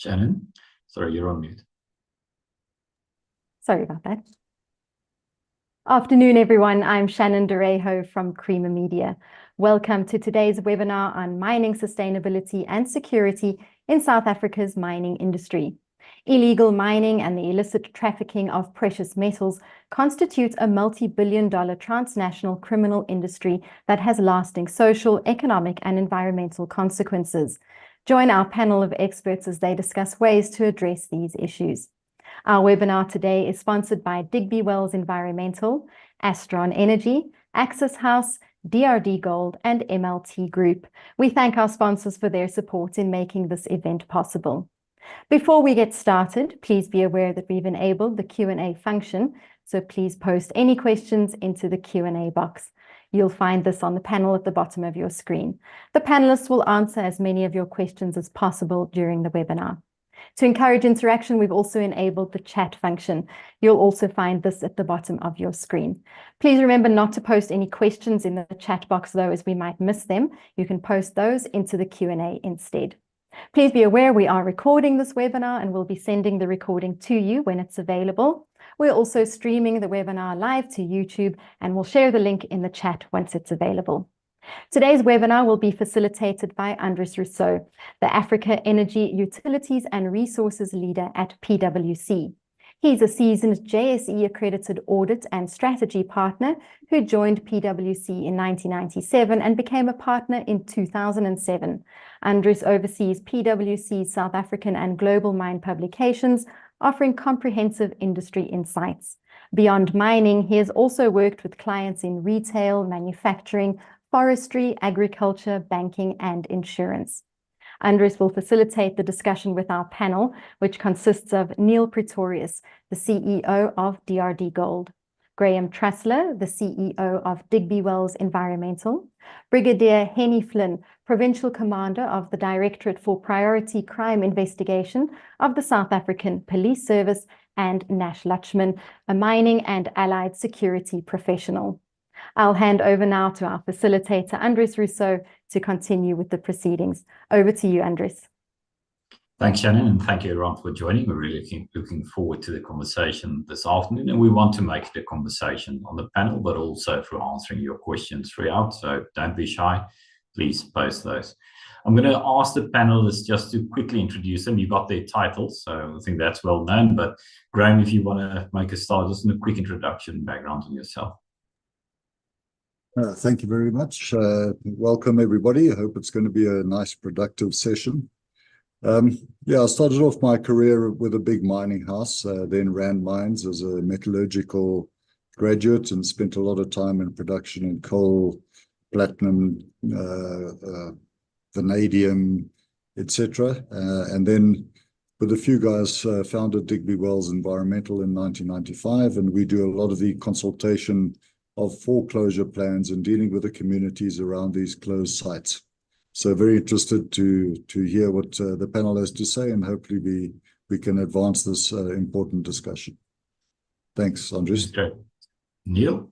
Shannon, sorry, you're on mute. Sorry about that. Afternoon, everyone. I'm Shannon Durejo from Creamer Media. Welcome to today's webinar on mining sustainability and security in South Africa's mining industry. Illegal mining and the illicit trafficking of precious metals constitutes a multi-billion-dollar transnational criminal industry that has lasting social, economic, and environmental consequences. Join our panel of experts as they discuss ways to address these issues. Our webinar today is sponsored by Digby Wells Environmental, Astron Energy, Access House, DRDGOLD, and MLT Group. We thank our sponsors for their support in making this event possible. Before we get started, please be aware that we've enabled the Q&A function, so please post any questions into the Q&A box. You'll find this on the panel at the bottom of your screen. The panelists will answer as many of your questions as possible during the webinar. To encourage interaction, we've also enabled the chat function. You'll also find this at the bottom of your screen. Please remember not to post any questions in the chat box, though, as we might miss them. You can post those into the Q&A instead. Please be aware we are recording this webinar and we'll be sending the recording to you when it's available. We're also streaming the webinar live to YouTube, and we'll share the link in the chat once it's available. Today's webinar will be facilitated by Andries Rossouw, the Africa Energy Utilities and Resources Leader at PwC. He's a seasoned JSE accredited audit and strategy partner who joined PwC in 1997 and became a partner in 2007. Andries oversees PwC's South African and global mine publications, offering comprehensive industry insights. Beyond mining, he has also worked with clients in retail, manufacturing, forestry, agriculture, banking, and insurance. Andries will facilitate the discussion with our panel, which consists of Niel Pretorius, the CEO of DRDGOLD, Graham Trusler, the CEO of Digby Wells Environmental, Brigadier Hennie Flynn, Provincial Commander of the Directorate for Priority Crime Investigation of the South African Police Service, and Nash Lutchman, a mining and allied security professional. I'll hand over now to our facilitator, Andries Rossouw, to continue with the proceedings. Over to you, Andries. Thanks, Shannon, and thank you everyone for joining. We're really looking forward to the conversation this afternoon, and we want to make it a conversation on the panel, but also for answering your questions throughout, so don't be shy. Please post those. I'm going to ask the panelists just to quickly introduce them. You got their titles, so I think that's well known, but Graham, if you want to make a start, just in a quick introduction, background on yourself. Thank you very much. Welcome, everybody. I hope it's going to be a nice, productive session. I started off my career with a big mining house, then ran mines as a metallurgical graduate and spent a lot of time in production in coal, platinum, vanadium, etc. And then with a few guys founded Digby Wells Environmental in 1995, and we do a lot of the consultation of foreclosure plans and dealing with the communities around these closed sites. So very interested to hear what the panel has to say, and hopefully we can advance this important discussion. Thanks, Andries. Great. Niel?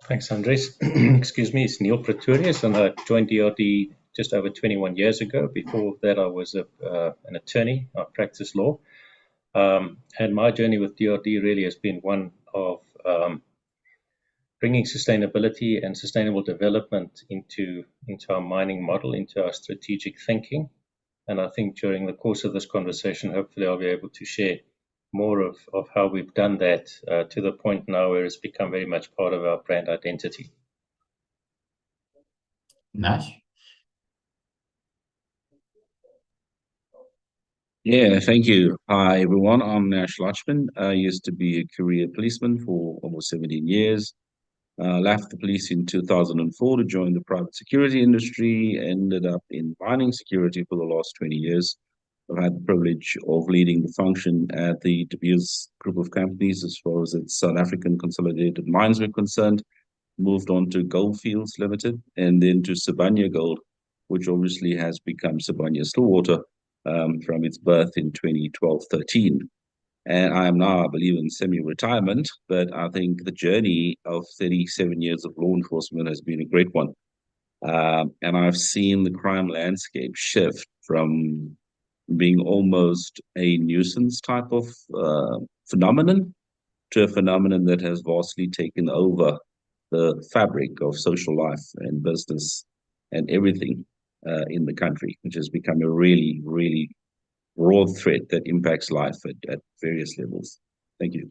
Thanks, Andries. Excuse me, it's Niel Pretorius, and I joined DRD just over 21 years ago. Before that, I was an attorney. I practiced law. And my journey with DRD really has been one of bringing sustainability and sustainable development into our mining model, into our strategic thinking. And I think during the course of this conversation, hopefully I'll be able to share more of how we've done that to the point now where it's become very much part of our brand identity. Nash? Yeah, thank you. Hi, everyone. I'm Nash Lutchman. I used to be a career policeman for almost 17 years. Left the police in 2004 to join the private security industry, ended up in mining security for the last 20 years. I've had the privilege of leading the function at the De Beers group of companies as far as its South African consolidated mines were concerned. Moved on to Goldfields Limited and then to Sibanye Gold, which obviously has become Sibanye-Stillwater from its birth in 2012-13. And I am now, I believe, in semi-retirement, but I think the journey of 37 years of law enforcement has been a great one. And I've seen the crime landscape shift from being almost a nuisance type of phenomenon to a phenomenon that has vastly taken over the fabric of social life and business and everything in the country, which has become a really, really broad threat that impacts life at various levels. Thank you.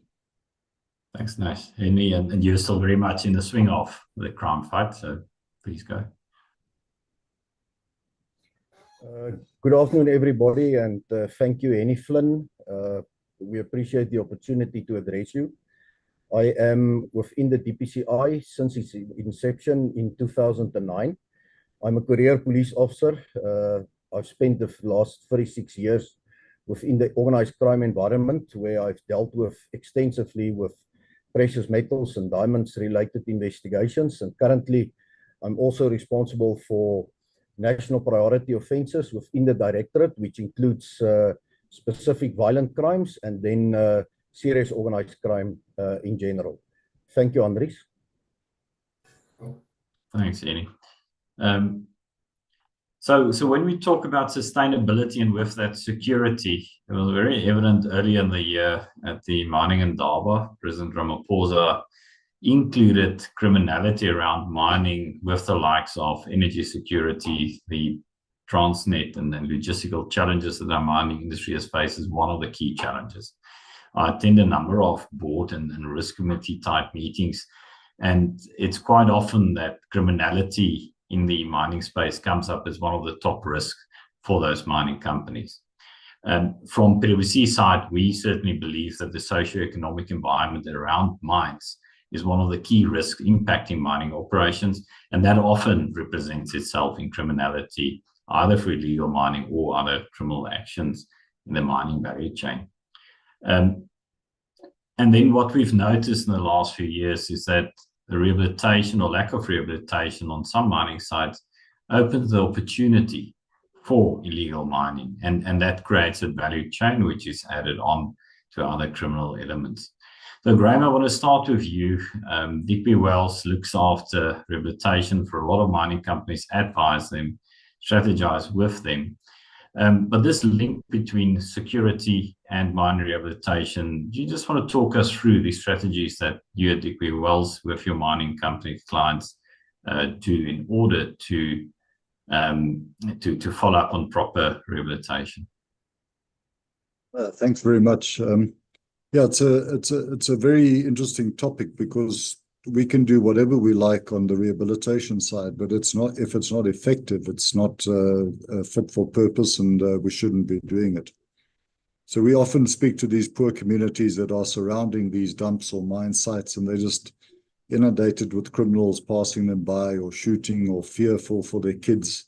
Thanks, Nash. Hennie, and you're still very much in the swing of the crime fight, so please go. Good afternoon, everybody, and thank you, Hennie, Flynn. We appreciate the opportunity to address you. I am within the DPCI since its inception in 2009. I'm a career police officer. I've spent the last 36 years within the organized crime environment, where I've dealt with extensively with precious metals and diamonds related investigations. And currently, I'm also responsible for national priority offences within the Directorate, which includes specific violent crimes and then serious organized crime in general. Thank you, Andries. Thanks, Hennie. So when we talk about sustainability and with that security, it was very evident earlier in the year at the Mining Indaba. President Ramaphosa included criminality around mining with the likes of energy security, the Transnet, and then logistical challenges that our mining industry has faced as one of the key challenges. I attend a number of board and risk committee type meetings, and it's quite often that criminality in the mining space comes up as one of the top risks for those mining companies. From PwC side, we certainly believe that the socioeconomic environment around mines is one of the key risks impacting mining operations, and that often represents itself in criminality, either for illegal mining or other criminal actions in the mining value chain. And then what we've noticed in the last few years is that the rehabilitation or lack of rehabilitation on some mining sites opens the opportunity for illegal mining, and that creates a value chain which is added on to other criminal elements. So Graham, I want to start with you. Digby Wells looks after rehabilitation for a lot of mining companies, advise them, strategize with them. But this link between security and mine rehabilitation, do you just want to talk us through the strategies that you at Digby Wells with your mining company clients do in order to follow up on proper rehabilitation? Thanks very much. Yeah, it's a very interesting topic, because we can do whatever we like on the rehabilitation side, but if it's not effective, it's not fit for purpose, and we shouldn't be doing it. So we often speak to these poor communities that are surrounding these dumps or mine sites, and they're just inundated with criminals passing them by or shooting, or fearful for their kids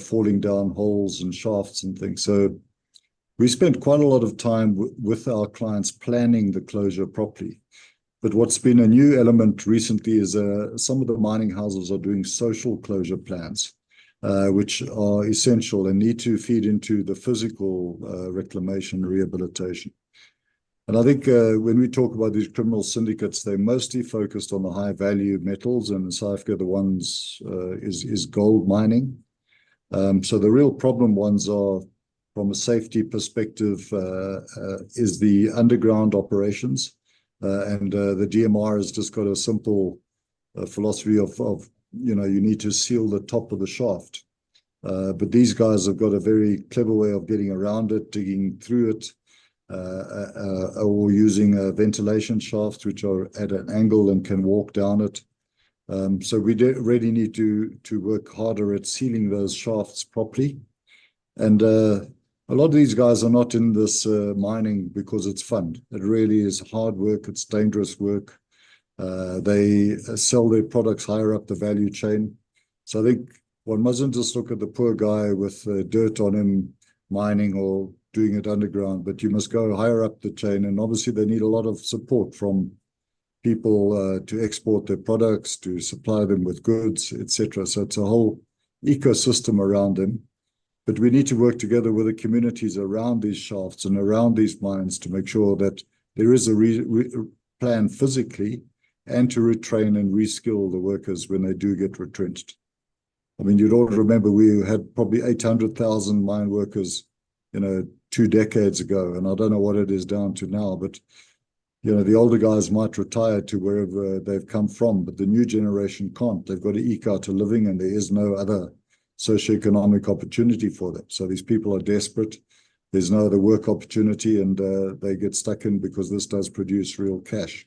falling down holes and shafts and things. So we spent quite a lot of time with our clients planning the closure properly. But what's been a new element recently is some of the mining houses are doing social closure plans, which are essential and need to feed into the physical reclamation rehabilitation. And I think when we talk about these criminal syndicates, they're mostly focused on the high value metals, and in South Africa, the ones is gold mining. So the real problem ones are, from a safety perspective, is the underground operations. And the DMR has just got a simple philosophy of you need to seal the top of the shaft. But these guys have got a very clever way of getting around it, digging through it, or using ventilation shafts which are at an angle and can walk down it. So we really need to work harder at sealing those shafts properly. And a lot of these guys are not in this mining because it's fun. It really is hard work. It's dangerous work. They sell their products higher up the value chain. So I think one mustn't just look at the poor guy with dirt on him mining or doing it underground, but you must go higher up the chain. And obviously they need a lot of support from people to export their products, to supply them with goods, etc. So it's a whole ecosystem around them. But we need to work together with the communities around these shafts and around these mines to make sure that there is a plan physically and to retrain and reskill the workers when they do get retrenched. I mean, you'd all remember we had probably 800,000 mine workers, 2 decades ago, and I don't know what it is down to now, but the older guys might retire to wherever they've come from, but the new generation can't. They've got to eke out a living, and there is no other socioeconomic opportunity for them. So these people are desperate. There's no other work opportunity, and they get stuck in because this does produce real cash.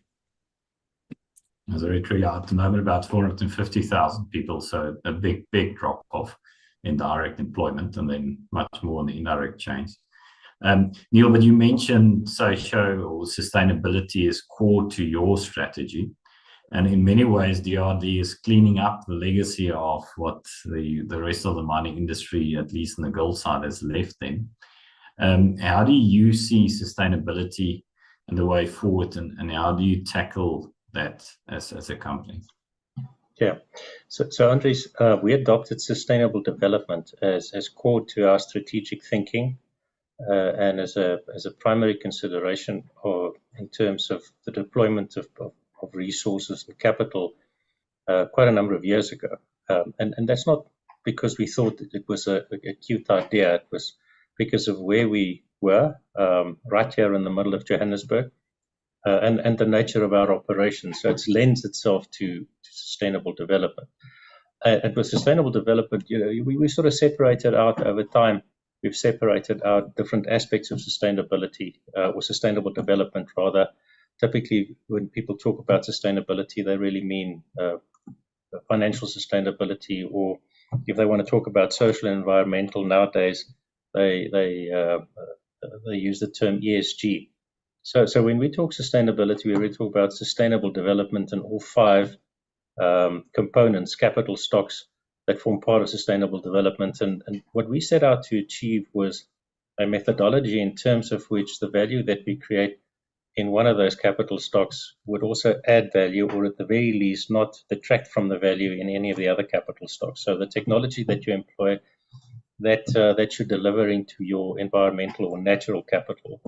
That's very true. At the moment, about 450,000 people, so a big drop off in direct employment, and then much more in the indirect chains. Niel, but you mentioned socio or sustainability is core to your strategy. And in many ways, DRD is cleaning up the legacy of what the rest of the mining industry, at least in the gold side, has left in. How do you see sustainability and the way forward, and how do you tackle that as a company? Yeah, so Andries, we adopted sustainable development as core to our strategic thinking, and as a primary consideration in terms of the deployment of resources and capital quite a number of years ago. And that's not because we thought that it was a cute idea. It was because of where we were, right here in the middle of Johannesburg, and the nature of our operations. So it lends itself to sustainable development. And with sustainable development, we sort of separated out over time. We've separated out different aspects of sustainability, or sustainable development rather. Typically, when people talk about sustainability, they really mean financial sustainability, or if they want to talk about social and environmental nowadays, they use the term ESG. So when we talk sustainability, we really talk about sustainable development and all 5 components, capital stocks that form part of sustainable development. And what we set out to achieve was a methodology in terms of which the value that we create in one of those capital stocks would also add value, or at the very least not detract from the value in any of the other capital stocks. So the technology that you employ, that should deliver into your environmental or natural capital,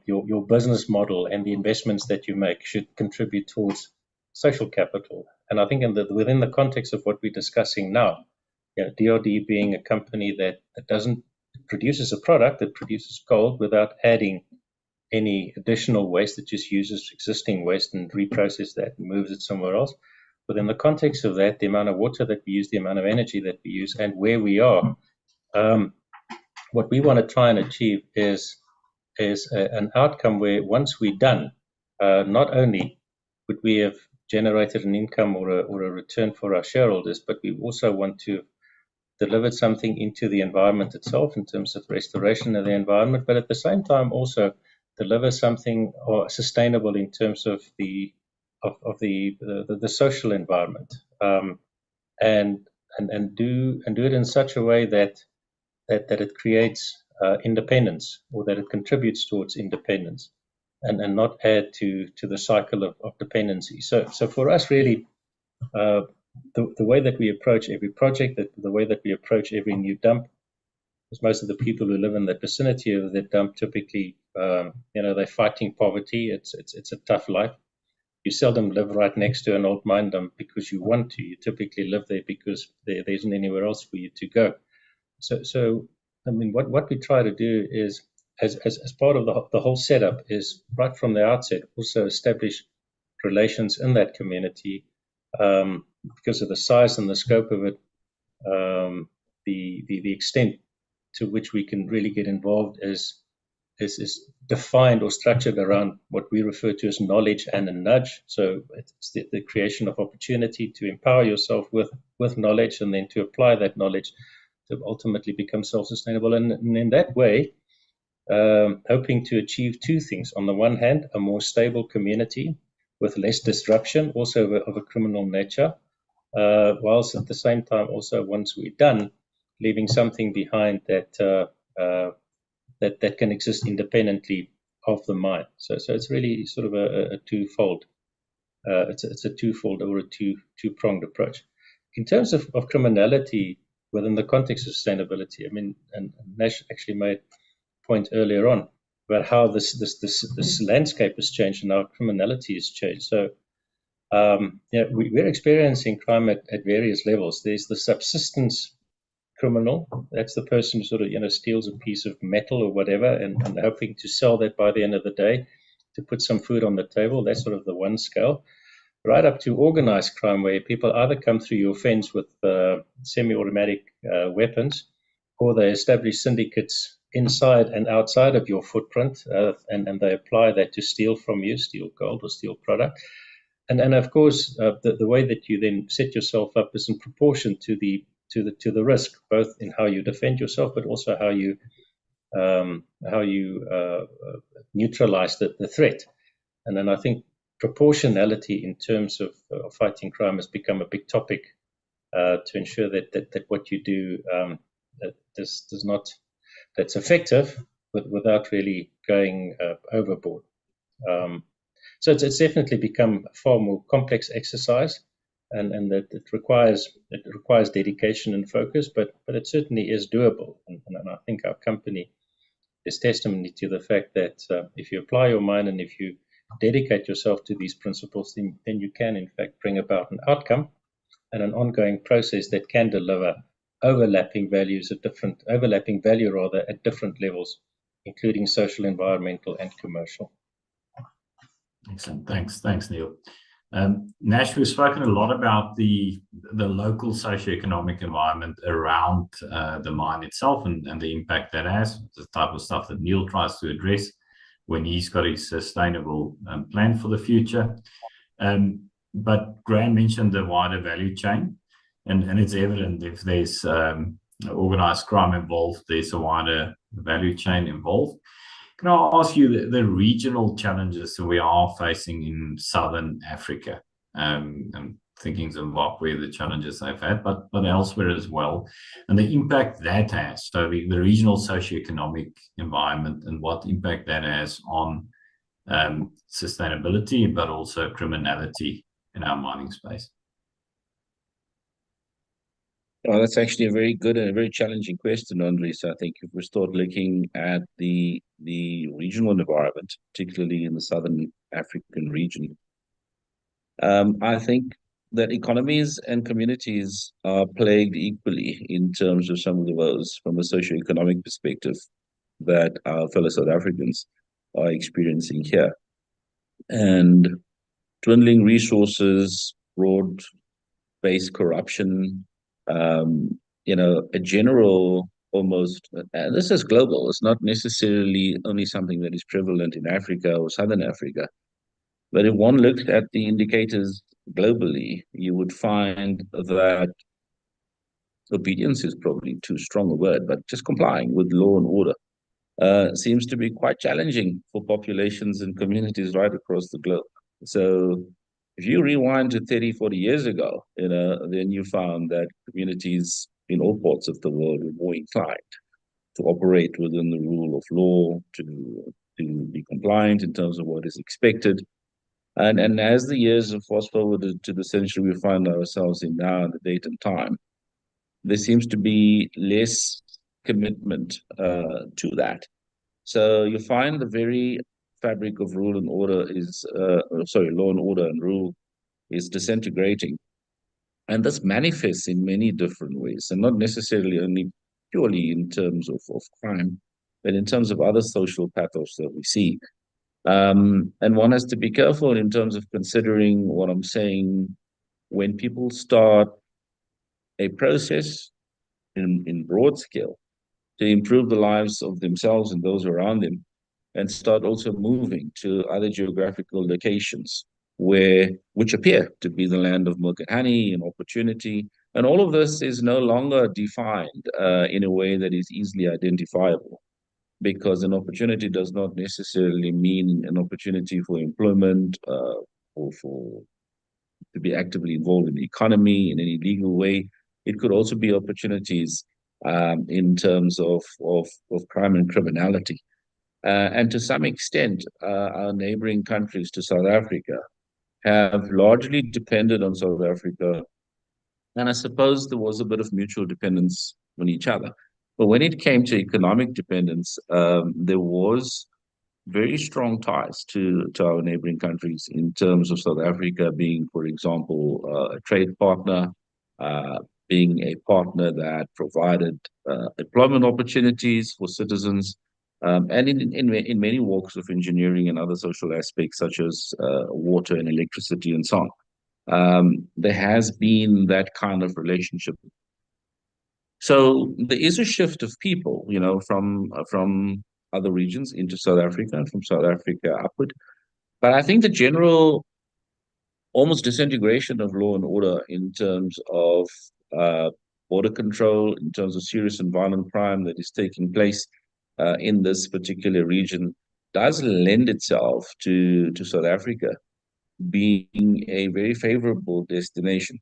your business model and the investments that you make should contribute towards social capital. And I think within the context of what we're discussing now, DRD being a company that doesn't produces a product that produces gold without adding any additional waste, that just uses existing waste and reprocesses that and moves it somewhere else. Within the context of that, the amount of water that we use, the amount of energy that we use, and where we are, what we want to try and achieve is an outcome where once we're done, not only would we have generated an income or a return for our shareholders, but we also want to deliver something into the environment itself in terms of restoration of the environment, but at the same time also deliver something sustainable in terms of the social environment, and do it in such a way that it creates independence, or that it contributes towards independence, and not add to the cycle of dependency. So for us, really, the way that we approach every project, the way that we approach every new dump, because most of the people who live in the vicinity of the dump typically, they're fighting poverty. It's a tough life. You seldom live right next to an old mine dump because you want to. You typically live there because there isn't anywhere else for you to go. So I mean, what we try to do is, as part of the whole setup, is right from the outset also establish relations in that community because of the size and the scope of it, the extent to which we can really get involved is defined or structured around what we refer to as knowledge and a nudge. So it's the creation of opportunity to empower yourself with knowledge, and then to apply that knowledge to ultimately become self-sustainable. And in that way, hoping to achieve two things. On the one hand, a more stable community with less disruption, also of a criminal nature, whilst at the same time also, once we're done, leaving something behind that that can exist independently of the mine. So it's really sort of a twofold. It's a twofold or a two-pronged approach. In terms of criminality within the context of sustainability, I mean, and Nash actually made a point earlier on about how this landscape has changed and how criminality has changed. So we're experiencing crime at various levels. There's the subsistence criminal. That's the person who sort of steals a piece of metal or whatever and hoping to sell that by the end of the day to put some food on the table. That's sort of the one scale. Right up to organized crime, where people either come through your fence with semi-automatic weapons, or they establish syndicates inside and outside of your footprint, and they apply that to steal from you, steal gold or steal product. And of course, the way that you then set yourself up is in proportion to the risk, both in how you defend yourself, but also how you neutralize the threat. And then I think proportionality in terms of fighting crime has become a big topic to ensure that what you do that's effective, but without really going overboard. So it's definitely become a far more complex exercise, and that it requires dedication and focus, but it certainly is doable. And I think our company is testimony to the fact that if you apply your mind and if you dedicate yourself to these principles, then you can in fact bring about an outcome and an ongoing process that can deliver overlapping value at different levels, including social, environmental, and commercial. Excellent. Thanks, Neil. Nash, we've spoken a lot about the local socioeconomic environment around the mine itself and the impact that has, the type of stuff that Neil tries to address when he's got his sustainable plan for the future. But Graham mentioned the wider value chain, and it's evident if there's organized crime involved, there's a wider value chain involved. Can I ask you the regional challenges that we are facing in Southern Africa? I'm thinking Zimbabwe, the challenges they've had, but elsewhere as well, and the impact that has. So the regional socioeconomic environment and what impact that has on sustainability, but also criminality in our mining space. Well, that's actually a very good and a very challenging question, Andries. I think if we start looking at the regional environment, particularly in the Southern African region, I think that economies and communities are plagued equally in terms of some of the woes from a socioeconomic perspective that our fellow South Africans are experiencing here. And dwindling resources, broad-based corruption, a general almost, and this is global, it's not necessarily only something that is prevalent in Africa or Southern Africa, but if one looked at the indicators globally, you would find that obedience is probably too strong a word, but just complying with law and order seems to be quite challenging for populations and communities right across the globe. So if you rewind to 30, 40 years ago, then you found that communities in all parts of the world were more inclined to operate within the rule of law, to be compliant in terms of what is expected. And as the years have fast forwarded to the century we find ourselves in now, the date and time, there seems to be less commitment to that. So you find the very fabric of law and order and rule is disintegrating. And this manifests in many different ways, and not necessarily only purely in terms of crime, but in terms of other social pathos that we see. And one has to be careful in terms of considering what I'm saying when people start a process in broad scale to improve the lives of themselves and those around them, and start also moving to other geographical locations which appear to be the land of milk and honey and opportunity. And all of this is no longer defined in a way that is easily identifiable, because an opportunity does not necessarily mean an opportunity for employment or for to be actively involved in the economy in any legal way. It could also be opportunities in terms of crime and criminality. And to some extent, our neighboring countries to South Africa have largely depended on South Africa. And I suppose there was a bit of mutual dependence on each other. But when it came to economic dependence, there was very strong ties to our neighboring countries in terms of South Africa being, for example, a trade partner, being a partner that provided employment opportunities for citizens, and in many walks of engineering and other social aspects such as water and electricity and so on. There has been that kind of relationship. So there is a shift of people, from other regions into South Africa and from South Africa upward. But I think the general almost disintegration of law and order in terms of border control, in terms of serious and violent crime that is taking place in this particular region does lend itself to South Africa being a very favorable destination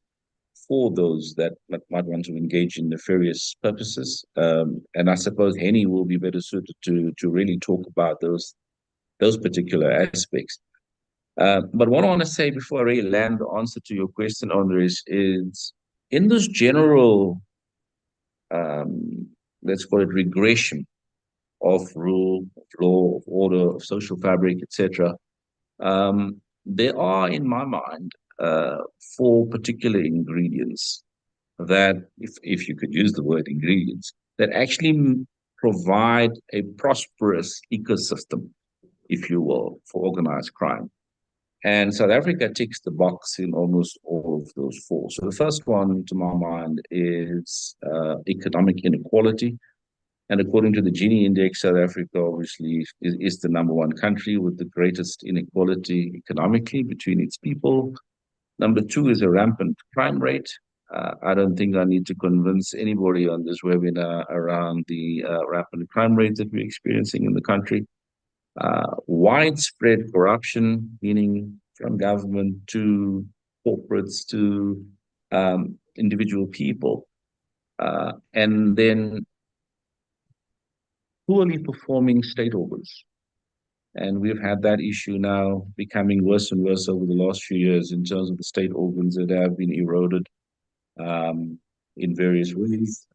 for those that might want to engage in nefarious purposes. And I suppose Hennie will be better suited to really talk about those particular aspects. But what I want to say before I really land the answer to your question, Andries, is in this general, let's call it regression of rule, of law, of order, of social fabric, etc., there are, in my mind, 4 particular ingredients that, if you could use the word ingredients, that actually provide a prosperous ecosystem, if you will, for organized crime. And South Africa ticks the box in almost all of those 4. So the first one, to my mind, is economic inequality. And according to the Gini Index, South Africa obviously is the #1 country with the greatest inequality economically between its people. Number 2 is a rampant crime rate. I don't think I need to convince anybody on this webinar around the rampant crime rate that we're experiencing in the country. Widespread corruption, meaning from government to corporates to individual people. And then poorly performing state organs. And we've had that issue now becoming worse and worse over the last few years in terms of the state organs that have been eroded in various ways,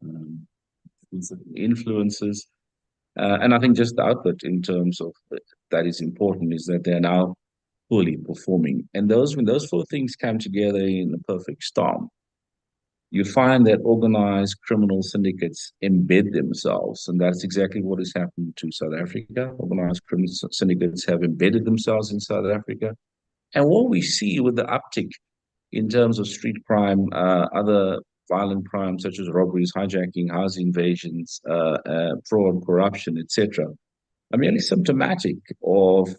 influences. And I think just the output in terms of that is important is that they're now poorly performing. And when those 4 things come together in a perfect storm, you find that organized criminal syndicates embed themselves, and that's exactly what has happened to South Africa. Organized criminal syndicates have embedded themselves in South Africa. And what we see with the uptick in terms of street crime, other violent crimes such as robberies, hijacking, house invasions, fraud, corruption, etc., are merely symptomatic of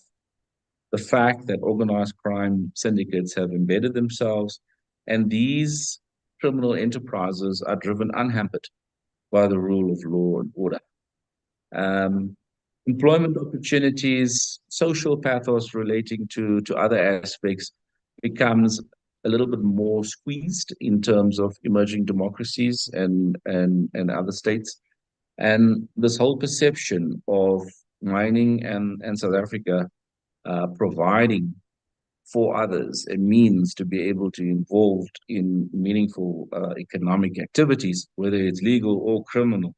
the fact that organized crime syndicates have embedded themselves, and these criminal enterprises are driven unhampered by the rule of law and order. Employment opportunities, social pathos relating to other aspects becomes a little bit more squeezed in terms of emerging democracies and other states. And this whole perception of mining and South Africa providing for others a means to be able to involved in meaningful economic activities, whether it's legal or criminal,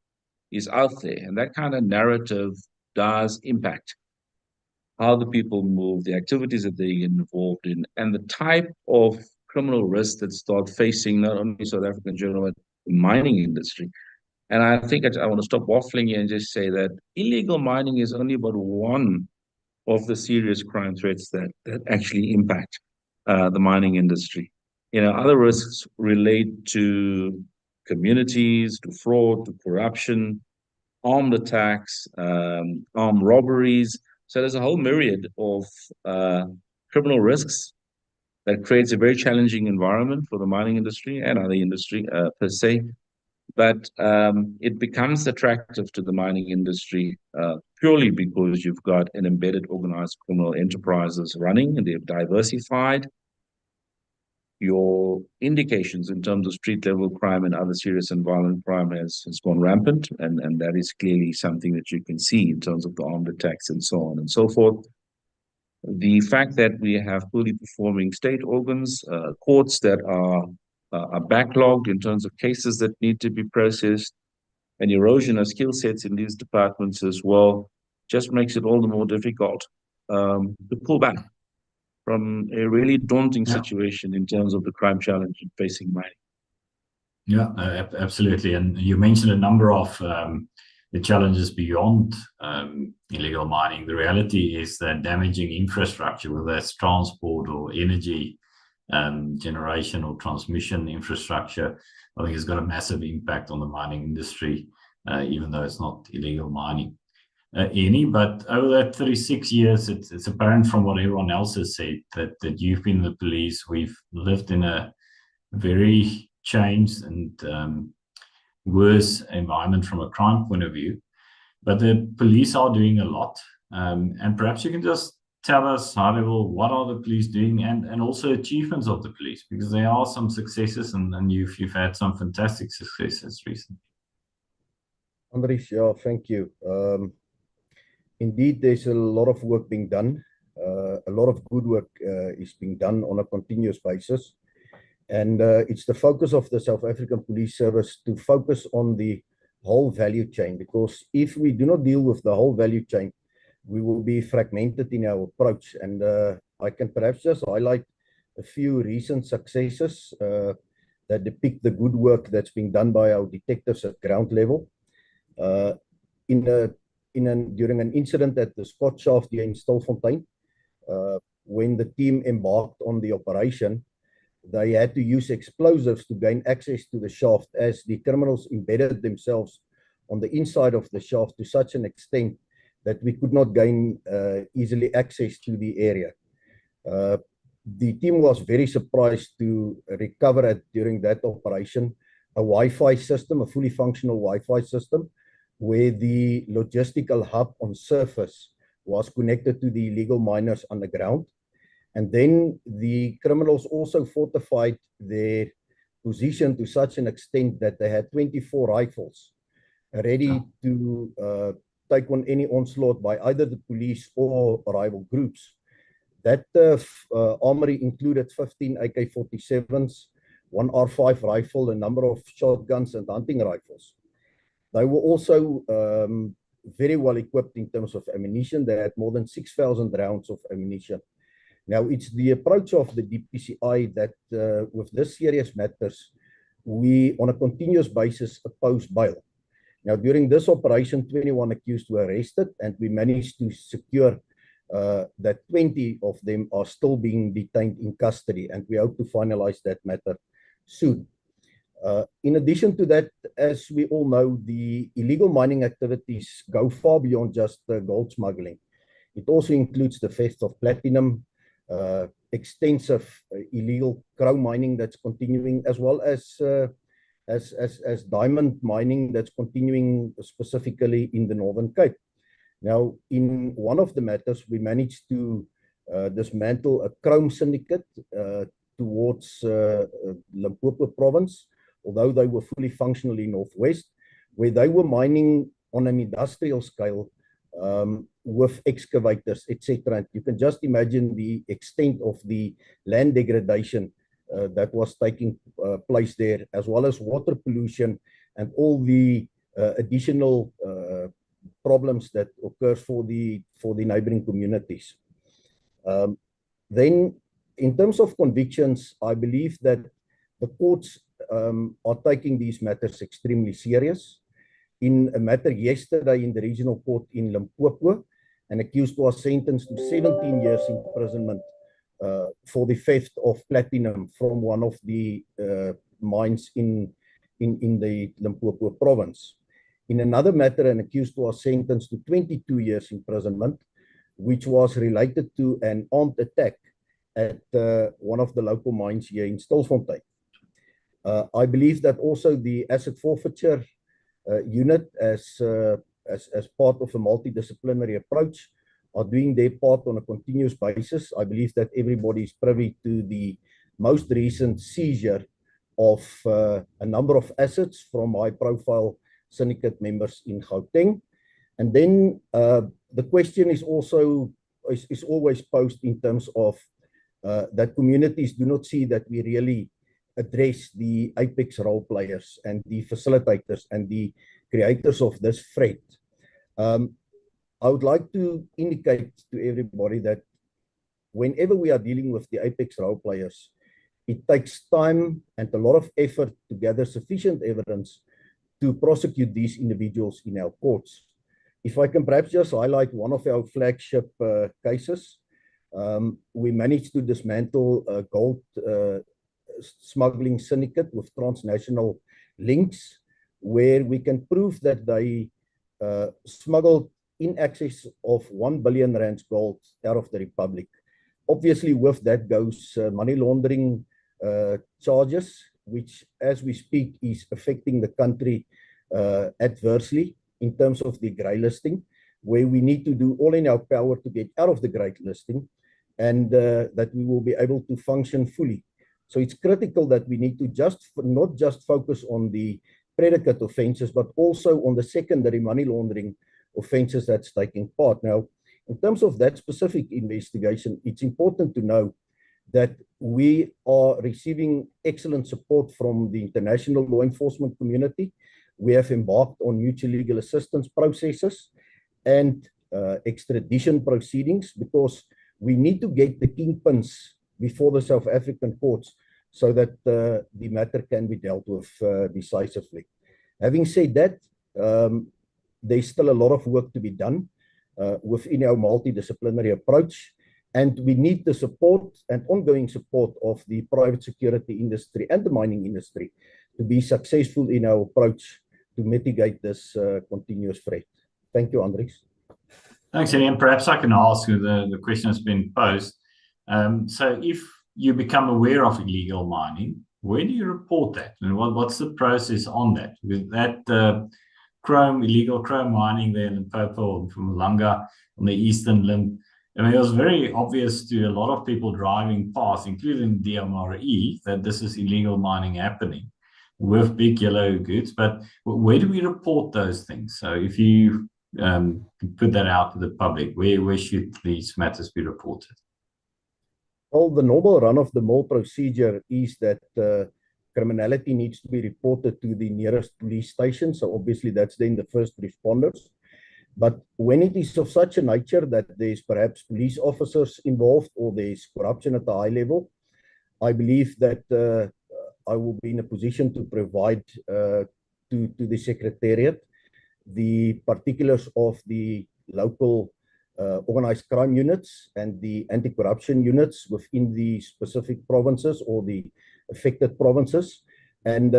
is out there. And that kind of narrative does impact how the people move, the activities that they get involved in, and the type of criminal risks that start facing not only South Africa in general, but the mining industry. And I think I want to stop waffling here and just say that illegal mining is only about one of the serious crime threats that actually impact the mining industry. Other risks relate to communities, to fraud, to corruption, armed attacks, armed robberies. So there's a whole myriad of criminal risks that creates a very challenging environment for the mining industry and other industry per se. But it becomes attractive to the mining industry purely because you've got an embedded organized criminal enterprises running, and they've diversified. Your indications in terms of street level crime and other serious and violent crime has gone rampant, and that is clearly something that you can see in terms of the armed attacks and so on and so forth. The fact that we have fully performing state organs, courts that are backlogged in terms of cases that need to be processed, and erosion of skill sets in these departments as well, just makes it all the more difficult to pull back from a really daunting situation in terms of the crime challenge facing mining. Yeah, absolutely. And you mentioned a number of the challenges beyond illegal mining. The reality is that damaging infrastructure, whether that's transport or energy generation or transmission infrastructure, I think has got a massive impact on the mining industry, even though it's not illegal mining. But over that 36 years, it's apparent from what everyone else has said that you've been in the police. We've lived in a very changed and worse environment from a crime point of view. But the police are doing a lot. And perhaps you can just tell us, high level, what are the police doing and also achievements of the police, because there are some successes and you've had some fantastic successes recently. Andries, yeah, thank you. Indeed, there's a lot of work being done. A lot of good work is being done on a continuous basis. And it's the focus of the South African Police Service to focus on the whole value chain, because if we do not deal with the whole value chain, we will be fragmented in our approach. And I can perhaps just highlight a few recent successes that depict the good work that's being done by our detectives at ground level. During an incident at the Scott Shaft here in Stilfontein, when the team embarked on the operation, they had to use explosives to gain access to the shaft, as the criminals embedded themselves on the inside of the shaft to such an extent that we could not gain easily access to the area. The team was very surprised to recover during that operation a Wi-Fi system, a fully functional Wi-Fi system, where the logistical hub on surface was connected to the illegal miners underground. And then the criminals also fortified their position to such an extent that they had 24 rifles ready to take on any onslaught by either the police or rival groups. That armory included 15 AK-47s, one R5 rifle, a number of shotguns and hunting rifles. They were also very well equipped in terms of ammunition. They had more than 6,000 rounds of ammunition. Now, it's the approach of the DPCI that with this serious matters, we on a continuous basis oppose bail. Now, during this operation, 21 accused were arrested, and we managed to secure that 20 of them are still being detained in custody, and we hope to finalize that matter soon. In addition to that, as we all know, the illegal mining activities go far beyond just gold smuggling. It also includes the theft of platinum, extensive illegal chrome mining that's continuing, as well as diamond mining that's continuing specifically in the Northern Cape. Now, in one of the matters, we managed to dismantle a chrome syndicate towards Limpopo province, although they were fully functional in Northwest, where they were mining on an industrial scale with excavators, etc. You can just imagine the extent of the land degradation that was taking place there, as well as water pollution and all the additional problems that occurs for the neighboring communities. Then, in terms of convictions, I believe that the courts are taking these matters extremely serious. In a matter yesterday in the regional court in Limpopo, an accused was sentenced to 17 years imprisonment for the theft of platinum from one of the mines in the Limpopo province. In another matter, an accused was sentenced to 22 years imprisonment, which was related to an armed attack at one of the local mines here in Stilfontein. I believe that also the asset forfeiture unit, as part of a multidisciplinary approach, are doing their part on a continuous basis. I believe that everybody is privy to the most recent seizure of a number of assets from high-profile syndicate members in Gauteng. And then the question is also always posed in terms of that communities do not see that we really address the apex role players and the facilitators and the creators of this threat. I would like to indicate to everybody that whenever we are dealing with the apex role players, it takes time and a lot of effort to gather sufficient evidence to prosecute these individuals in our courts. If I can perhaps just highlight one of our flagship cases, we managed to dismantle a gold smuggling syndicate with transnational links, where we can prove that they smuggled in excess of 1 billion rands gold out of the Republic. Obviously, with that goes money laundering charges, which, as we speak, is affecting the country adversely in terms of the grey listing, where we need to do all in our power to get out of the grey listing, and that we will be able to function fully. So it's critical that we need to not just focus on the predicate offences, but also on the secondary money laundering offences that's taking part. Now, in terms of that specific investigation, it's important to know that we are receiving excellent support from the international law enforcement community. We have embarked on mutual legal assistance processes and extradition proceedings, because we need to get the kingpins before the South African courts so that the matter can be dealt with decisively. Having said that, there's still a lot of work to be done within our multidisciplinary approach, and we need the support and ongoing support of the private security industry and the mining industry to be successful in our approach to mitigate this continuous threat. Thank you, Andries. Thanks, Hennie. And perhaps I can ask you, the question has been posed. So if you become aware of illegal mining, where do you report that? And what's the process on that? With that illegal chrome mining there in Limpopo and Mpumalanga on the eastern limb, I mean, it was very obvious to a lot of people driving past, including DMRE, that this is illegal mining happening with big yellow goods. But where do we report those things? So if you put that out to the public, where should these matters be reported? Well, the normal run-of-the-mill procedure is that criminality needs to be reported to the nearest police station. So obviously that's then the first responders. But when it is of such a nature that there's perhaps police officers involved or there's corruption at a high level, I believe that I will be in a position to provide to the Secretariat the particulars of the local organized crime units and the anti-corruption units within the specific provinces or the affected provinces. And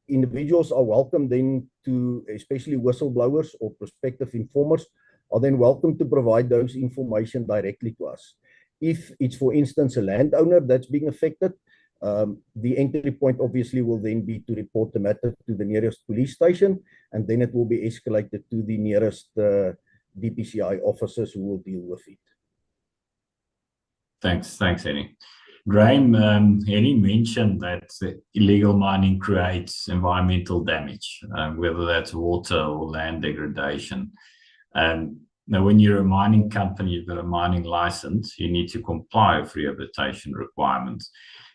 individuals are welcome then to, especially whistleblowers or prospective informers, are then welcome to provide those information directly to us. If it's, for instance, a landowner that's being affected, the entry point obviously will then be to report the matter to the nearest police station, and then it will be escalated to the nearest DPCI officers who will deal with it. Thanks, Hennie. Graham, Hennie mentioned that illegal mining creates environmental damage, whether that's water or land degradation. Now, when you're a mining company, you've got a mining license, you need to comply with rehabilitation requirements.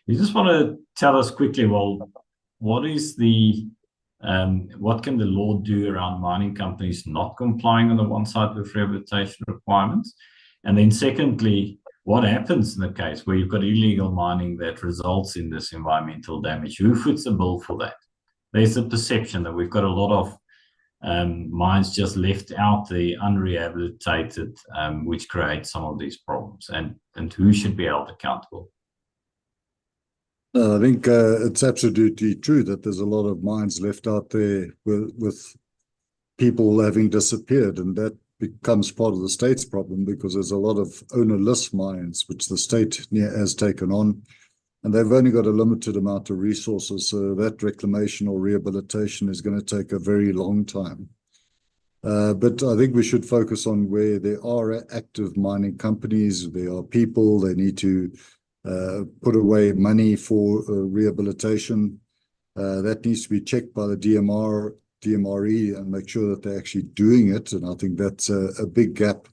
You just want to tell us quickly, well, what can the law do around mining companies not complying on the one side with rehabilitation requirements? And then secondly, what happens in the case where you've got illegal mining that results in this environmental damage? Who foots the bill for that? There's a perception that we've got a lot of mines just left out the unrehabilitated, which creates some of these problems, and who should be held accountable? I think it's absolutely true that there's a lot of mines left out there with people having disappeared, and that becomes part of the state's problem because there's a lot of ownerless mines which the state has taken on, and they've only got a limited amount of resources, so that reclamation or rehabilitation is going to take a very long time. But I think we should focus on where there are active mining companies, there are people, they need to put away money for rehabilitation. That needs to be checked by the DMRE and make sure that they're actually doing it. And I think that's a big gap,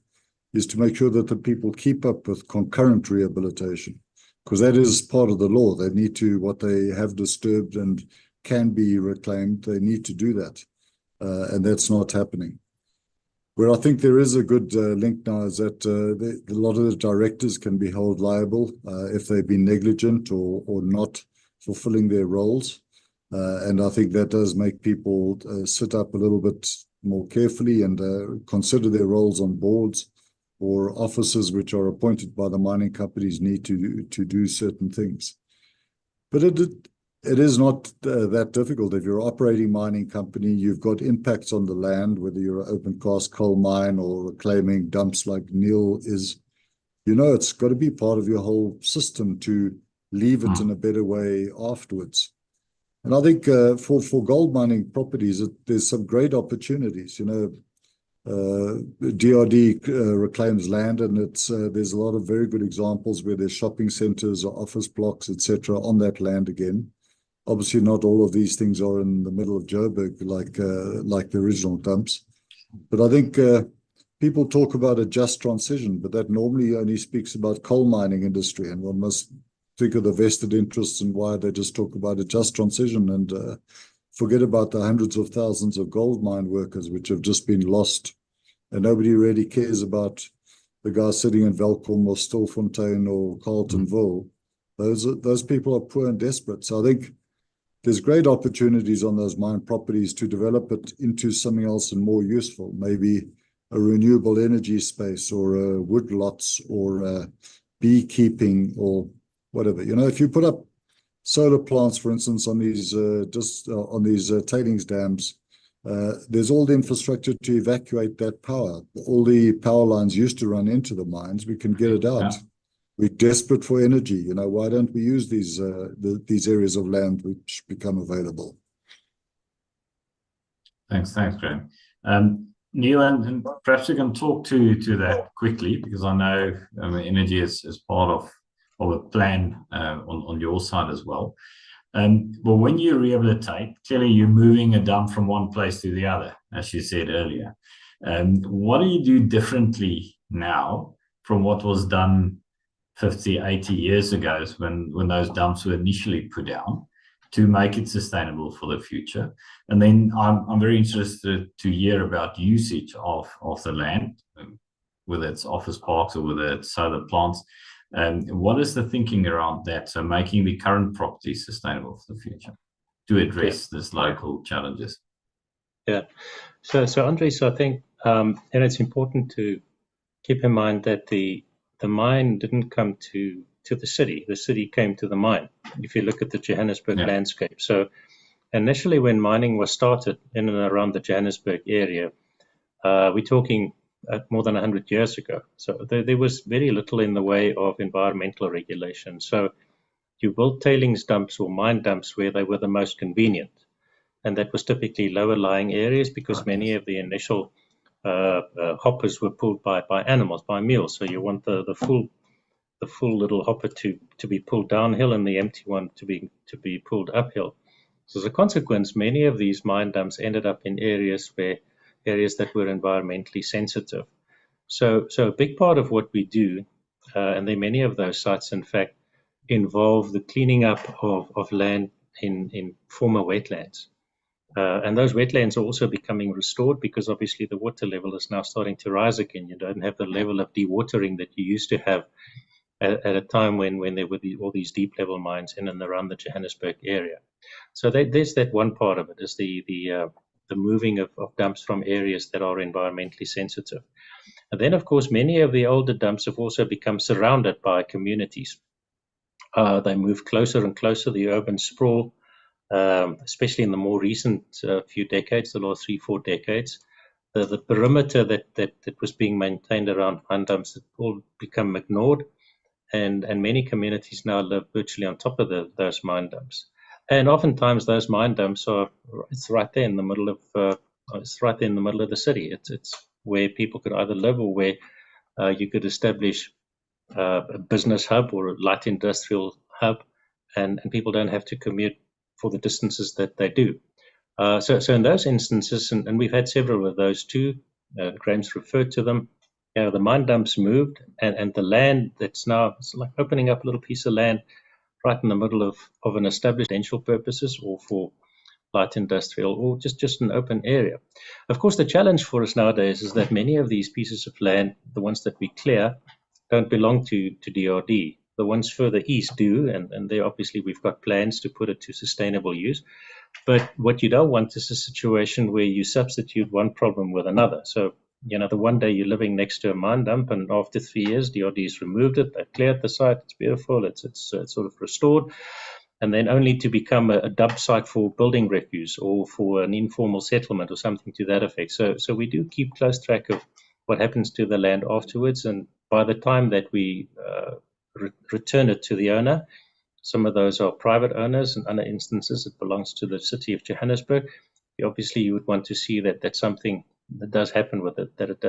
is to make sure that the people keep up with concurrent rehabilitation, because that is part of the law. They need to, what they have disturbed and can be reclaimed, they need to do that. And that's not happening. Where I think there is a good link now is that a lot of the directors can be held liable if they've been negligent or not fulfilling their roles. And I think that does make people sit up a little bit more carefully and consider their roles on boards or officers which are appointed by the mining companies need to do certain things. But it is not that difficult. If you're an operating mining company, you've got impacts on the land, whether you're an open cast coal mine or reclaiming dumps like Niel is, it's got to be part of your whole system to leave it in a better way afterwards. And I think for gold mining properties, there's some great opportunities. DRD reclaims land, and there's a lot of very good examples where there's shopping centers or office blocks, etc., on that land again. Obviously, not all of these things are in the middle of Joburg like the original dumps. But I think people talk about a just transition, but that normally only speaks about coal mining industry, and one must think of the vested interests and why they just talk about a just transition and forget about the hundreds of thousands of gold mine workers which have just been lost. And nobody really cares about the guys sitting in Welkom or Stilfontein or Carltonville. Those people are poor and desperate. So I think there's great opportunities on those mine properties to develop it into something else and more useful, maybe a renewable energy space or wood lots or beekeeping or whatever. If you put up solar plants, for instance, on these tailings dams, there's all the infrastructure to evacuate that power. All the power lines used to run into the mines. We can get it out. Yeah. We're desperate for energy. Why don't we use these areas of land which become available? Thanks, Graham. Niel, and perhaps you can talk to that quickly, because I know energy is part of a plan on your side as well. Well, when you rehabilitate, clearly you're moving a dump from one place to the other, as you said earlier. What do you do differently now from what was done 50, 80 years ago when those dumps were initially put down to make it sustainable for the future? And then I'm very interested to hear about usage of the land, whether it's office parks or whether it's solar plants. What is the thinking around that? So making the current property sustainable for the future to address these local challenges. Yeah. So Andries, I think it's important to keep in mind that the mine didn't come to the city. The city came to the mine, if you look at the Johannesburg landscape. So initially when mining was started in and around the Johannesburg area, we're talking more than 100 years ago. So there was very little in the way of environmental regulation. So you built tailings dumps or mine dumps where they were the most convenient. And that was typically lower lying areas because many of the initial hoppers were pulled by animals, by mules. So you want the full little hopper to be pulled downhill and the empty one to be pulled uphill. So as a consequence, many of these mine dumps ended up in areas that were environmentally sensitive. So a big part of what we do, and there are many of those sites, in fact, involve the cleaning up of land in former wetlands. And those wetlands are also becoming restored because obviously the water level is now starting to rise again. You don't have the level of dewatering that you used to have at a time when there were all these deep level mines in and around the Johannesburg area. So there's that one part of it, is the moving of dumps from areas that are environmentally sensitive. And then, of course, many of the older dumps have also become surrounded by communities. They move closer and closer, the urban sprawl, especially in the more recent few decades, the last 3-4 decades. The perimeter that was being maintained around mine dumps has all become ignored, and many communities now live virtually on top of those mine dumps. And oftentimes those mine dumps it's right there in the middle of the city. It's where people could either live or where you could establish a business hub or a light industrial hub, and people don't have to commute for the distances that they do. So in those instances, and we've had several of those too, Graham's referred to them, the mine dumps moved, and the land it's like opening up a little piece of land right in the middle of an established residential purposes or for light industrial or just an open area. Of course, the challenge for us nowadays is that many of these pieces of land, the ones that we clear, don't belong to DRD. The ones further east do, and there obviously we've got plans to put it to sustainable use. But what you don't want is a situation where you substitute one problem with another. So, the one day you're living next to a mine dump, and after 3 years, DRD's removed it, they've cleared the site, it's beautiful, it's sort of restored, and then only to become a dump site for building refuse or for an informal settlement or something to that effect. So we do keep close track of what happens to the land afterwards, and by the time that we return it to the owner, some of those are private owners, and other instances it belongs to the city of Johannesburg. Obviously, you would want to see that that's something that does happen with it, that it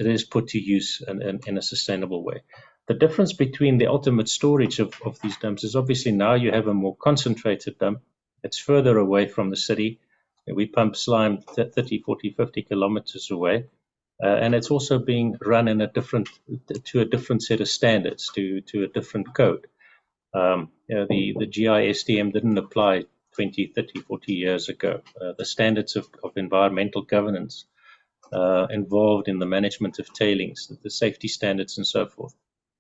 is put to use in a sustainable way. The difference between the ultimate storage of these dumps is obviously now you have a more concentrated dump. It's further away from the city. We pump slime 30, 40, 50 kilometers away. And it's also being run to a different set of standards, to a different code. The GISTM didn't apply 20, 30, 40 years ago. The standards of environmental governance involved in the management of tailings, the safety standards and so forth.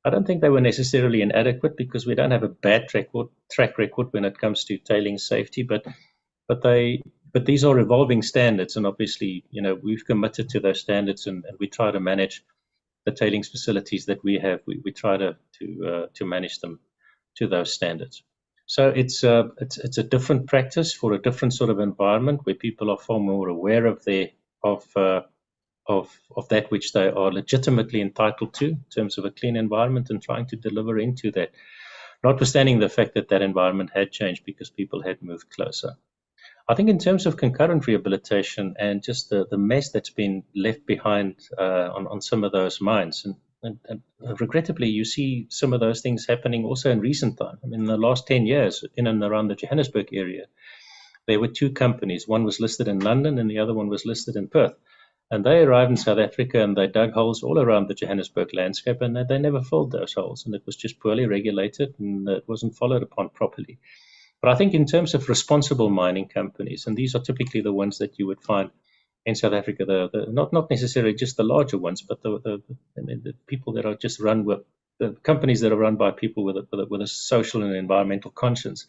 I don't think they were necessarily inadequate, because we don't have a bad track record when it comes to tailings safety, but these are evolving standards, and obviously, we've committed to those standards, and we try to manage the tailings facilities that we have. We try to manage them to those standards. So it's a different practice for a different sort of environment where people are far more aware of that which they are legitimately entitled to in terms of a clean environment, and trying to deliver into that, notwithstanding the fact that environment had changed because people had moved closer. I think in terms of concurrent rehabilitation and just the mess that's been left behind on some of those mines, and regrettably, you see some of those things happening also in recent time. I mean, in the last 10 years, in and around the Johannesburg area, there were two companies. One was listed in London and the other one was listed in Perth. And they arrived in South Africa and they dug holes all around the Johannesburg landscape, and they never filled those holes. And it was just poorly regulated, and it wasn't followed upon properly. But I think in terms of responsible mining companies, and these are typically the ones that you would find in South Africa, not necessarily just the larger ones, but the people that are just run with the companies that are run by people with a social and environmental conscience.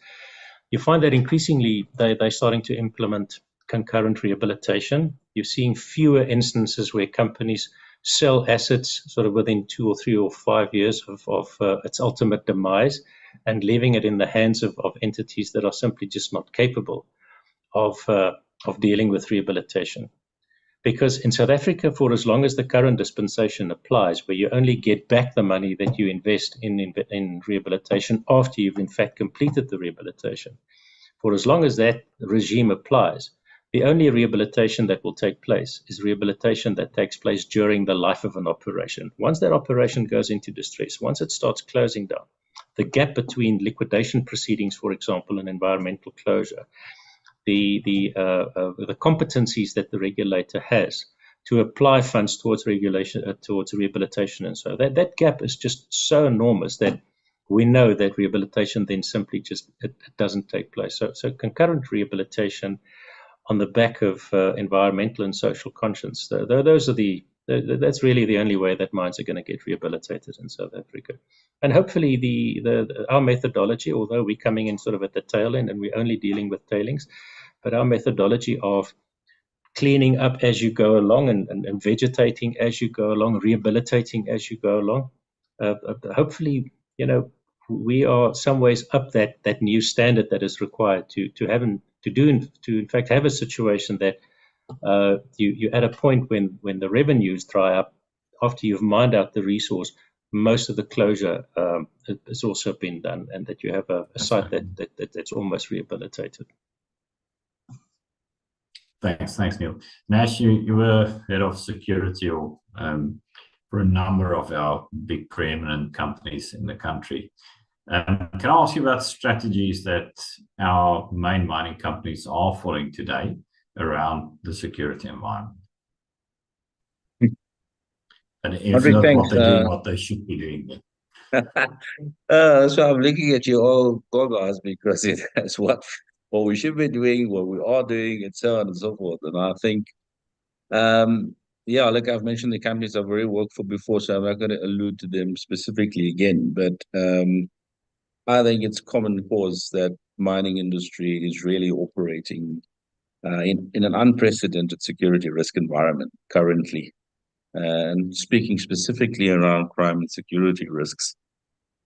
You find that increasingly they're starting to implement concurrent rehabilitation. You're seeing fewer instances where companies sell assets sort of within 2 or 3 or 5 years of its ultimate demise, and leaving it in the hands of entities that are simply just not capable of dealing with rehabilitation. Because in South Africa, for as long as the current dispensation applies, where you only get back the money that you invest in rehabilitation after you've in fact completed the rehabilitation, for as long as that regime applies, the only rehabilitation that will take place is rehabilitation that takes place during the life of an operation. Once that operation goes into distress, once it starts closing down, the gap between liquidation proceedings, for example, and environmental closure, the competencies that the regulator has to apply funds towards rehabilitation, and so that gap is just so enormous that we know that rehabilitation then simply just it doesn't take place. So concurrent rehabilitation on the back of environmental and social conscience, that's really the only way that mines are going to get rehabilitated in South Africa. And hopefully our methodology, although we're coming in sort of at the tail end and we're only dealing with tailings, but our methodology of cleaning up as you go along and vegetating as you go along, rehabilitating as you go along. Hopefully, we are some ways up that new standard that is required to in fact have a situation that you're at a point when the revenues dry up after you've mined out the resource. Most of the closure has also been done, and that you have a site that's almost rehabilitated. Thanks, Niel. Nash, you were head of security for a number of our big preeminent companies in the country. Can I ask you about strategies that our main mining companies are following today around the security environment? And if Andries, not thanks, what they're doing, what they should be doing. So I'm looking at you all, guys, because that's what we should be doing, what we are doing, and so on and so forth. And I think, like I've mentioned, the companies I've already worked for before, so I'm not going to allude to them specifically again. But I think it's common cause that mining industry is really operating in an unprecedented security risk environment currently. And speaking specifically around crime and security risks.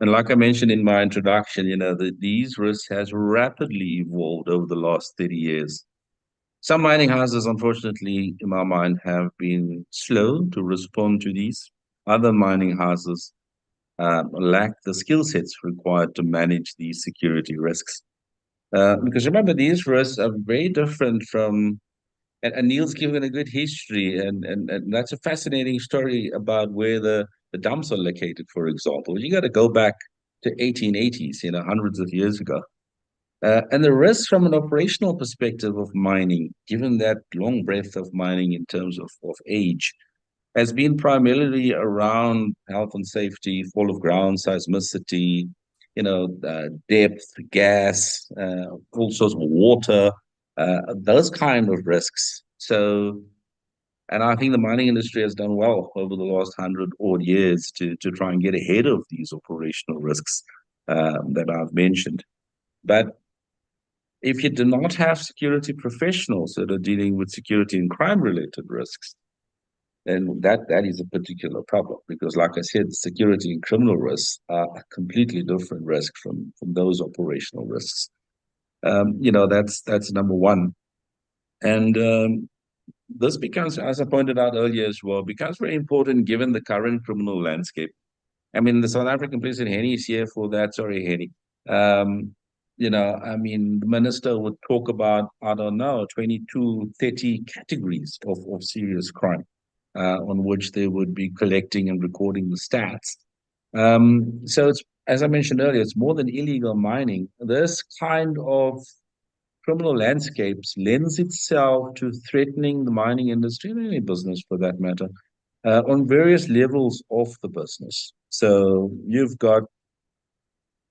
And like I mentioned in my introduction, these risks has rapidly evolved over the last 30 years. Some mining houses, unfortunately, in my mind, have been slow to respond to these. Other mining houses lack the skill sets required to manage these security risks. Because remember, these risks are very different from, and Niel's given a good history, and that's a fascinating story about where the dumps are located, for example. You got to go back to 1880s, hundreds of years ago. And the risks from an operational perspective of mining, given that long breadth of mining in terms of age, has been primarily around health and safety, fall of ground, seismicity, depth, gas, all sorts of water, those kind of risks. So, and I think the mining industry has done well over the last 100 odd years to try and get ahead of these operational risks that I've mentioned. But if you do not have security professionals that are dealing with security and crime related risks, then that is a particular problem, because like I said, security and criminal risks are a completely different risk from those operational risks. That's number one. And this becomes, as I pointed out earlier as well, becomes very important given the current criminal landscape. I mean, the South African President Hennie is here for that. Sorry, Hennie. The minister would talk about, 22, 30 categories of serious crime on which they would be collecting and recording the stats. So it's, as I mentioned earlier, it's more than illegal mining. This kind of criminal landscapes lends itself to threatening the mining industry, and any business for that matter, on various levels of the business. So you've got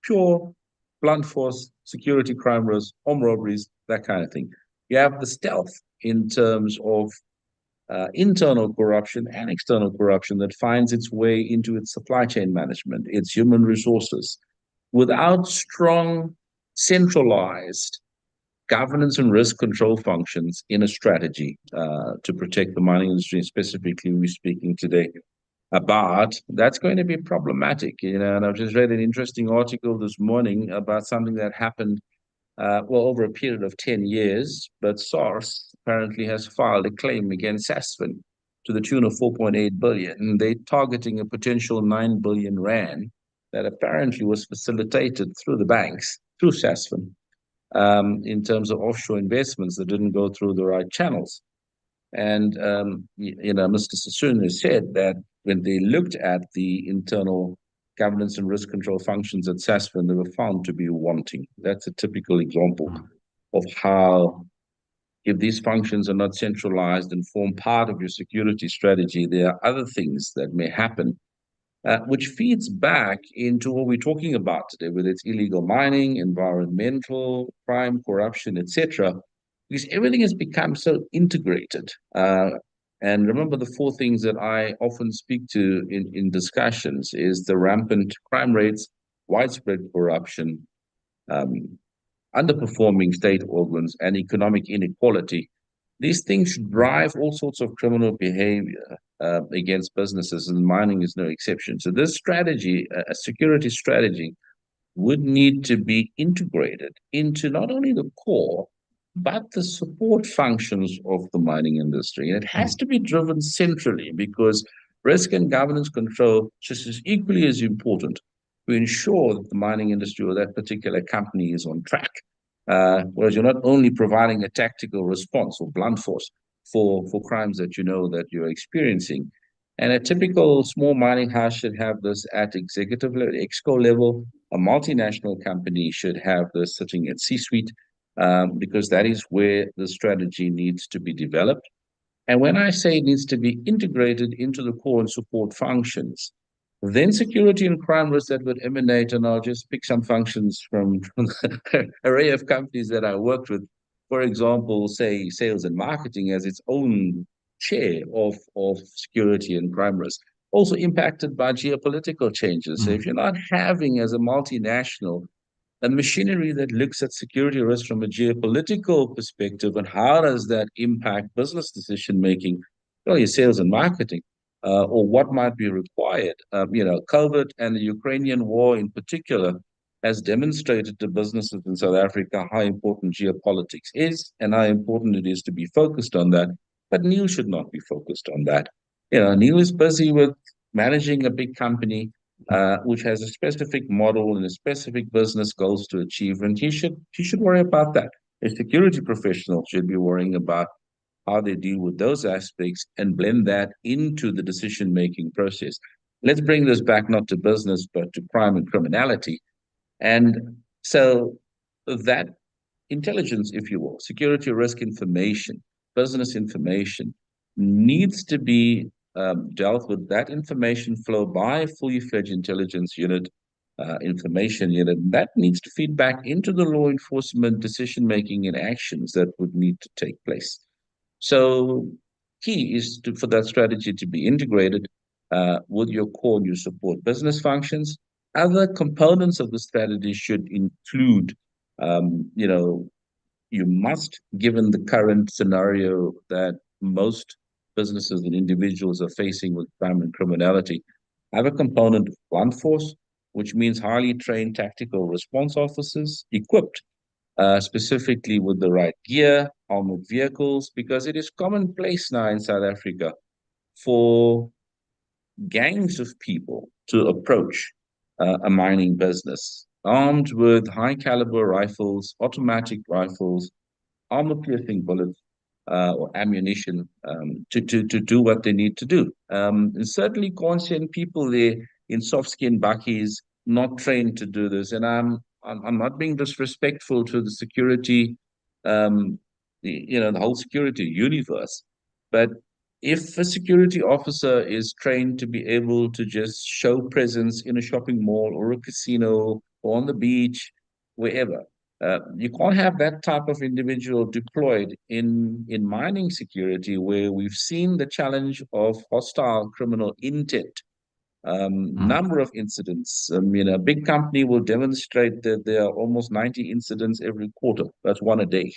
pure blunt force, security crime risks, armed robberies, that kind of thing. You have the stealth in terms of internal corruption and external corruption that finds its way into its supply chain management, its human resources, without strong, centralized governance and risk control functions in a strategy to protect the mining industry. Specifically, we're speaking today about, that's going to be problematic. And I've just read an interesting article this morning about something that happened over a period of 10 years, but SARS apparently has filed a claim against Sasfin to the tune of 4.8 billion. And they're targeting a potential 9 billion rand that apparently was facilitated through the banks, through Sasfin, in terms of offshore investments that didn't go through the right channels. And, Mr. Sassoon has said that when they looked at the internal governance and risk control functions at Sasfin, they were found to be wanting. That's a typical example of how, if these functions are not centralized and form part of your security strategy, there are other things that may happen, which feeds back into what we're talking about today, whether it's illegal mining, environmental crime, corruption, etc., because everything has become so integrated. And remember, the four things that I often speak to in discussions is the rampant crime rates, widespread corruption, underperforming state organs, and economic inequality. These things drive all sorts of criminal behavior against businesses, and mining is no exception. So this strategy, a security strategy, would need to be integrated into not only the core, but the support functions of the mining industry. And it has to be driven centrally, because risk and governance control just is equally as important to ensure that the mining industry or that particular company is on track. Whereas you're not only providing a tactical response or blunt force for crimes that you know that you're experiencing. And a typical small mining house should have this at executive level, exco level. A multinational company should have this sitting at C-suite, because that is where the strategy needs to be developed. And when I say it needs to be integrated into the core and support functions, then security and crime risks that would emanate, and I'll just pick some functions from the array of companies that I worked with. For example, say sales and marketing as its own share of security and crime risk, also impacted by geopolitical changes. So if you're not having, as a multinational, a machinery that looks at security risk from a geopolitical perspective, and how does that impact business decision making, well, your sales and marketing, or what might be required. COVID and the Ukrainian war in particular has demonstrated to businesses in South Africa how important geopolitics is and how important it is to be focused on that. But Niel should not be focused on that. Niel is busy with managing a big company, which has a specific model and a specific business goals to achieve, and he should worry about that. A security professional should be worrying about how they deal with those aspects and blend that into the decision-making process. Let's bring this back not to business, but to crime and criminality. And so that intelligence, if you will, security risk information, business information, needs to be dealt with. That information flow by a fully fledged intelligence unit, information unit, that needs to feed back into the law enforcement decision-making and actions that would need to take place. So key is for that strategy to be integrated with your core and your support business functions. Other components of the strategy should include, you must, given the current scenario that most businesses and individuals are facing with crime and criminality, have a component of blunt force, which means highly trained tactical response officers equipped specifically with the right gear, armored vehicles, because it is commonplace now in South Africa for gangs of people to approach a mining business armed with high caliber rifles, automatic rifles, armor-piercing bullets, or ammunition to do what they need to do. And certainly can't send people there in soft-skinned bakkies, not trained to do this. And I'm not being disrespectful to the security, the whole security universe. But if a security officer is trained to be able to just show presence in a shopping mall or a casino or on the beach, wherever, you can't have that type of individual deployed in mining security, where we've seen the challenge of hostile criminal intent. Number of incidents. A big company will demonstrate that there are almost 90 incidents every quarter. That's one a day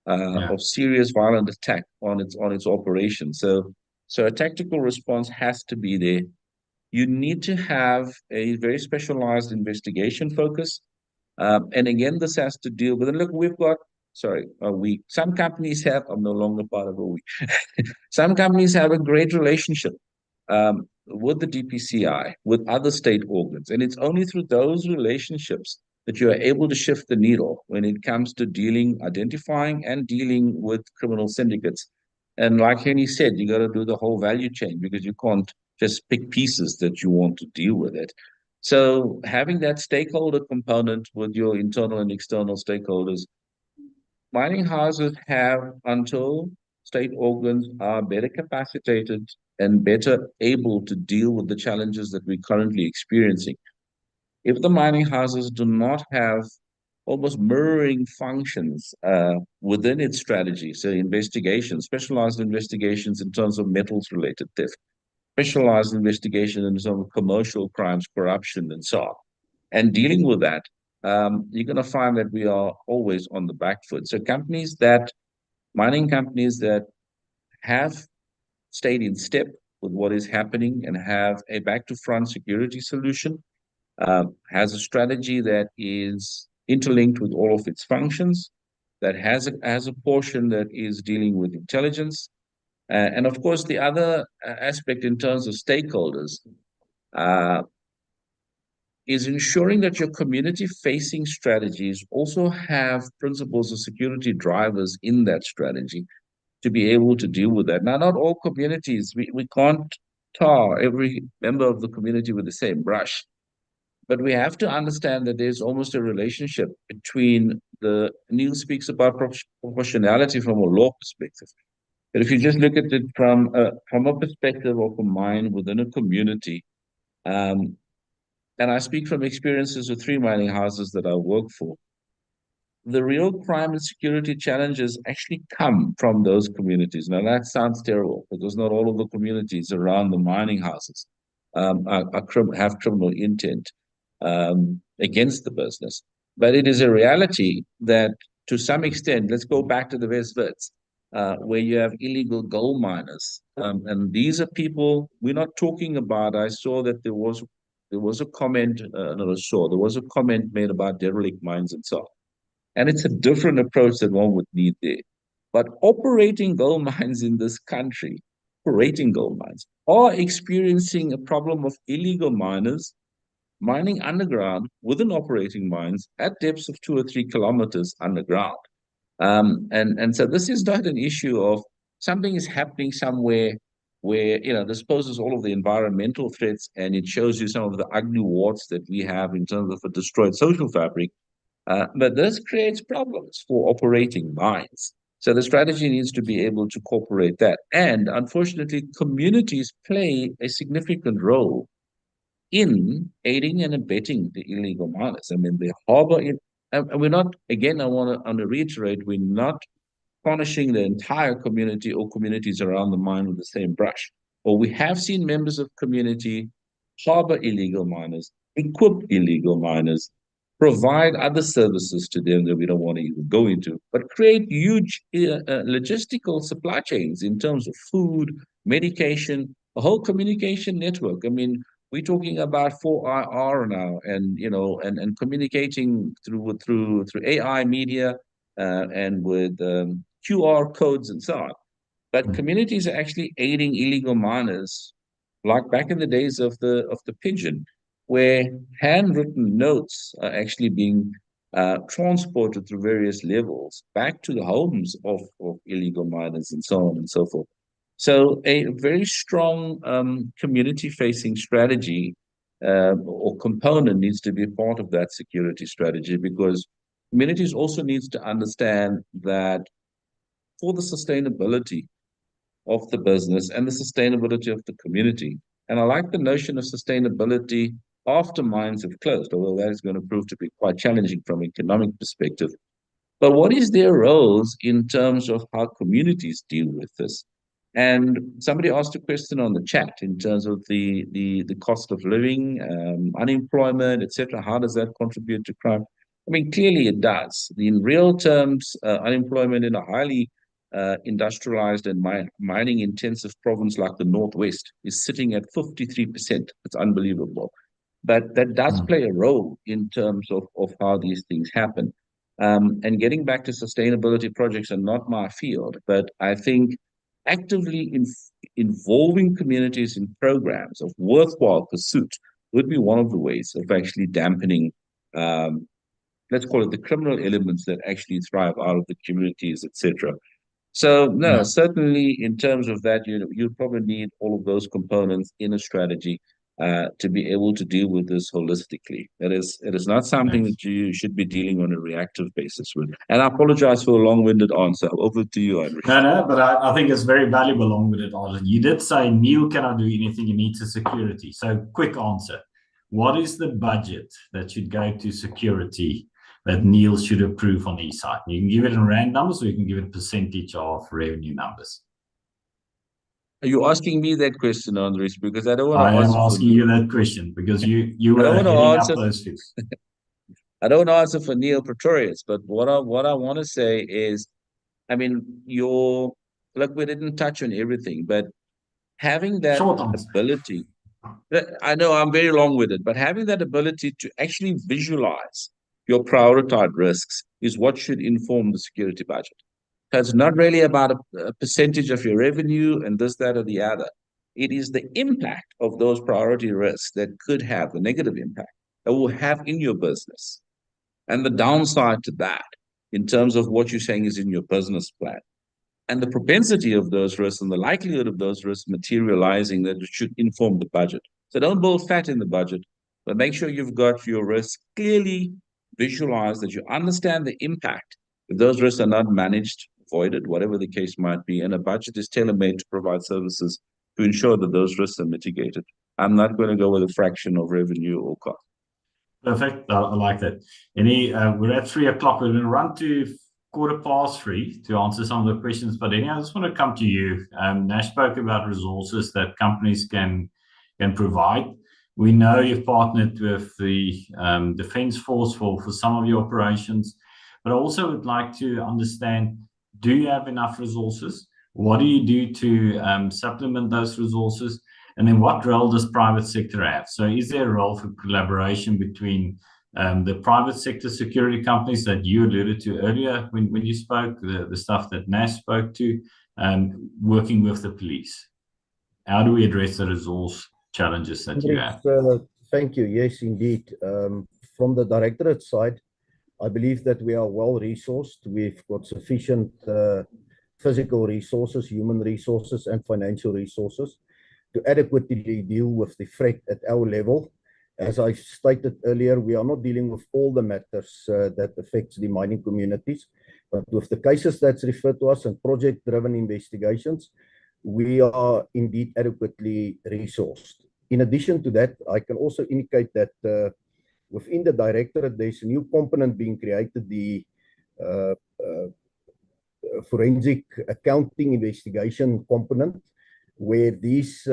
of serious violent attack on its operation. So a tactical response has to be there. You need to have a very specialized investigation focus. And again, this has to deal with, and look, some companies have, I'm no longer part of a we, some companies have a great relationship with the DPCI, with other state organs. And it's only through those relationships that you are able to shift the needle when it comes to identifying and dealing with criminal syndicates. And like Hennie said, you got to do the whole value chain, because you can't just pick pieces that you want to deal with it. So having that stakeholder component with your internal and external stakeholders, mining houses have, until state organs are better capacitated and better able to deal with the challenges that we're currently experiencing. If the mining houses do not have almost mirroring functions within its strategy, so investigations, specialized investigations in terms of metals-related theft, specialized investigation in terms of commercial crimes, corruption, and so on, and dealing with that, you're going to find that we are always on the back foot. So mining companies that have stayed in step with what is happening and have a back-to-front security solution, has a strategy that is interlinked with all of its functions, that has a portion that is dealing with intelligence. And of course, the other aspect in terms of stakeholders is ensuring that your community-facing strategies also have principles of security drivers in that strategy to be able to deal with that. Now, not all communities, we can't tar every member of the community with the same brush, but we have to understand that there's almost a relationship between Niel speaks about proportionality from a law perspective. But if you just look at it from a perspective of a mine within a community, and I speak from experiences with 3 mining houses that I work for, the real crime and security challenges actually come from those communities. Now, that sounds terrible because not all of the communities around the mining houses have criminal intent against the business. But it is a reality that, to some extent, let's go back to the West-Wits, where you have illegal gold miners. And these are people, we're not talking about, I saw that there was a comment, there was a comment made about derelict mines and so on. And it's a different approach that one would need there. But operating gold mines in this country, are experiencing a problem of illegal miners mining underground within operating mines at depths of 2 or 3 kilometers underground. And so this is not an issue of something is happening somewhere where, this poses all of the environmental threats, and it shows you some of the ugly warts that we have in terms of a destroyed social fabric. But this creates problems for operating mines. So the strategy needs to be able to incorporate that. And unfortunately, communities play a significant role in aiding and abetting the illegal miners. I mean, they harbor in, and we're not, again, I want to reiterate, we're not punishing the entire community or communities around the mine with the same brush. But we have seen members of community harbor illegal miners, equip illegal miners, provide other services to them that we don't want to even go into, but create huge logistical supply chains in terms of food, medication, a whole communication network. I mean, we're talking about 4IR now, and communicating through AI media and with QR codes and so on. But communities are actually aiding illegal miners, like back in the days of the pigeon, where handwritten notes are actually being transported through various levels back to the homes of illegal miners and so on and so forth. So a very strong community-facing strategy or component needs to be part of that security strategy, because communities also needs to understand that for the sustainability of the business and the sustainability of the community. And I like the notion of sustainability after mines have closed, although that is going to prove to be quite challenging from an economic perspective. But what is their roles in terms of how communities deal with this? And somebody asked a question on the chat in terms of the cost of living, unemployment, etc. How does that contribute to crime? I mean, clearly it does. In real terms, unemployment in a highly industrialized and mining intensive province like the Northwest is sitting at 53%. It's unbelievable. But that does play a role in terms of how these things happen. And getting back to sustainability projects are not my field, but I think actively involving communities in programs of worthwhile pursuit would be one of the ways of actually dampening, let's call it the criminal elements that actually thrive out of the communities, etc. So no, certainly in terms of that, you probably need all of those components in a strategy to be able to deal with this holistically. It is not something that you should be dealing on a reactive basis with. And I apologize for a long-winded answer. Over to you, Andries. No, but I think it's very valuable long-winded answer. You did say Niel cannot do anything, he needs a security. So quick answer. What is the budget that should go to security that Niel should approve on his side? You can give it in rand numbers, or you can give it a percentage of revenue numbers. Are you asking me that question, Andries? Because I don't want to answer. I am asking you that question because you were heading up those figures. I don't answer for Niel Pretorius, but what I want to say is, I mean, look, we didn't touch on everything, but having that Short answer. ability, I know I'm very long-winded, but having that ability to actually visualize your prioritized risks is what should inform the security budget. So it's not really about a percentage of your revenue and this, that, or the other. It is the impact of those priority risks that could have the negative impact that will have in your business. And the downside to that, in terms of what you're saying is in your business plan, and the propensity of those risks and the likelihood of those risks materializing, that it should inform the budget. So don't build fat in the budget, but make sure you've got your risks clearly visualized, that you understand the impact if those risks are not managed, avoided, whatever the case might be, and a budget is tailor-made to provide services to ensure that those risks are mitigated. I'm not going to go with a fraction of revenue or cost. Perfect. I like that. Hennie, we're at 3 o'clock. We're going to run to 3:15 to answer some of the questions. But Hennie, I just want to come to you. Nash spoke about resources that companies can provide. We know you've partnered with the Defence Force for some of your operations, but I also would like to understand, do you have enough resources? What do you do to supplement those resources? And then what role does private sector have? So is there a role for collaboration between the private sector security companies that you alluded to earlier when you spoke, the stuff that Nash spoke to, working with the police? How do we address the resource challenges that you have? Thank you. Yes, indeed. From the Directorate side, I believe that we are well-resourced. We've got sufficient physical resources, human resources, and financial resources to adequately deal with the threat at our level. As I stated earlier, we are not dealing with all the matters that affects the mining communities, but with the cases that's referred to us and project-driven investigations, we are indeed adequately resourced. In addition to that, I can also indicate that within the Directorate, there's a new component being created, the forensic accounting investigation component, where these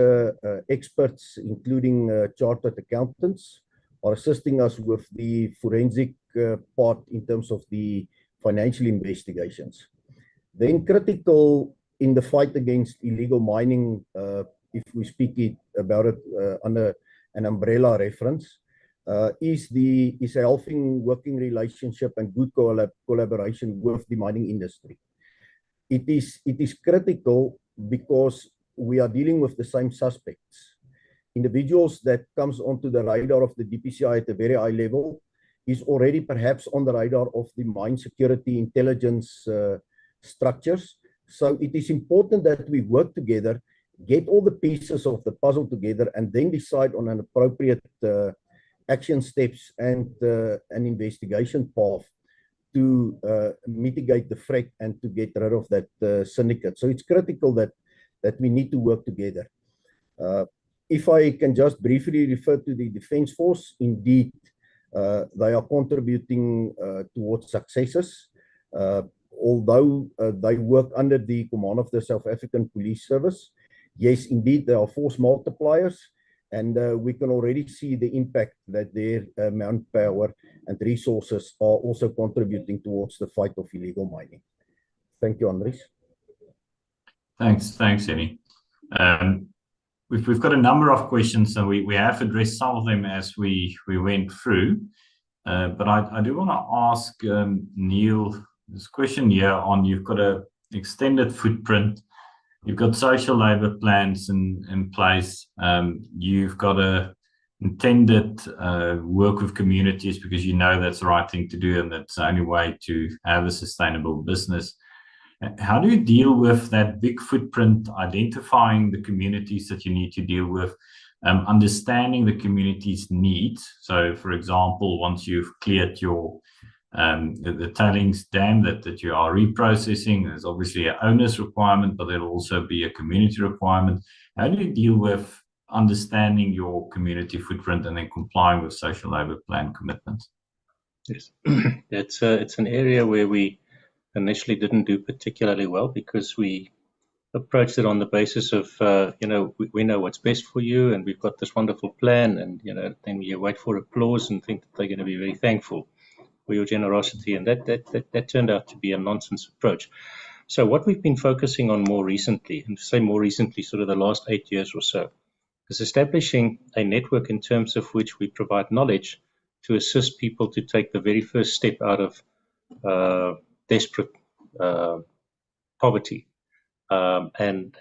experts, including chartered accountants, are assisting us with the forensic part in terms of the financial investigations. Then critical in the fight against illegal mining, if we speak about it under an umbrella reference, is a healthy working relationship and good collaboration with the mining industry. It is critical because we are dealing with the same suspects. Individuals that comes onto the radar of the DPCI at a very high level is already perhaps on the radar of the mine security intelligence structures. So it is important that we work together, get all the pieces of the puzzle together, and then decide on an appropriate action steps and an investigation path to mitigate the threat and to get rid of that syndicate. So it's critical that we need to work together. If I can just briefly refer to the Defence Force, indeed, they are contributing towards successes. Although they work under the command of the South African Police Service, yes, indeed, there are force multipliers, and we can already see the impact that their manpower and resources are also contributing towards the fight of illegal mining. Thank you, Andries. Thanks, Hennie. We've got a number of questions, and we have addressed some of them as we went through. But I do want to ask Niel this question here on, you've got an extended footprint, you've got social labor plans in place, you've got a intended work with communities because you know that's the right thing to do and that's the only way to have a sustainable business. How do you deal with that big footprint, identifying the communities that you need to deal with, understanding the community's needs? So, for example, once you've cleared your the tailings dam that you are reprocessing, there's obviously an owner's requirement, but there'll also be a community requirement. How do you deal with understanding your community footprint and then complying with social labor plan commitments? Yes, it's an area where we initially didn't do particularly well because we approached it on the basis of, we know what's best for you and we've got this wonderful plan, and, then you wait for applause and think that they're going to be very thankful. your generosity. And that turned out to be a nonsense approach. So what we've been focusing on more recently, and to say more recently, sort of the last 8 years or so, is establishing a network in terms of which we provide knowledge to assist people to take the very first step out of desperate poverty. And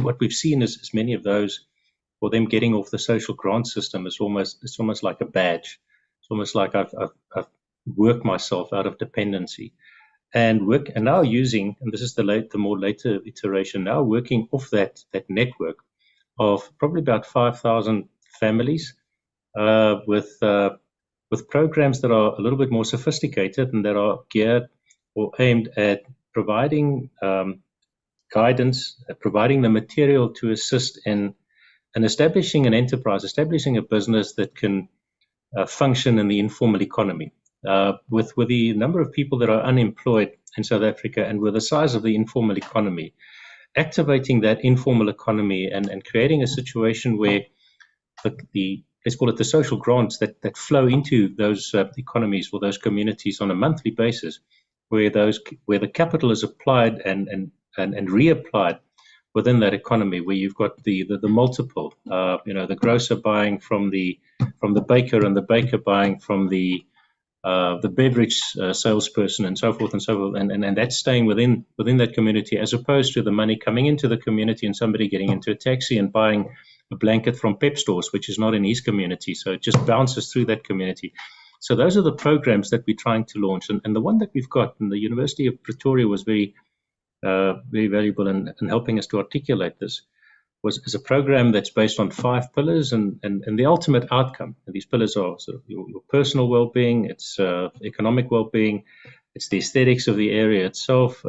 what we've seen is many of those, for them getting off the social grant system, it's almost like a badge. It's almost like I've worked myself out of dependency, and now using, and this is the more later iteration, now working off that network of probably about 5,000 families with programs that are a little bit more sophisticated and that are geared or aimed at providing guidance, providing the material to assist in establishing an enterprise, establishing a business that can function in the informal economy. With the number of people that are unemployed in South Africa and with the size of the informal economy, activating that informal economy and creating a situation where let's call it the social grants that flow into those economies or those communities on a monthly basis, where the capital is applied and reapplied within that economy, where you've got the multiple, the grocer buying from the baker, and the baker buying from the beverage salesperson, and so forth, and that's staying within that community, as opposed to the money coming into the community and somebody getting into a taxi and buying a blanket from Pep stores, which is not in his community, so it just bounces through that community. So those are the programs that we're trying to launch, and the one that we've got in the University of Pretoria was very valuable in helping us to articulate this. Is a program that's based on 5 pillars, and the ultimate outcome. And these pillars are sort of your personal well-being, it's economic well-being, it's the aesthetics of the area itself,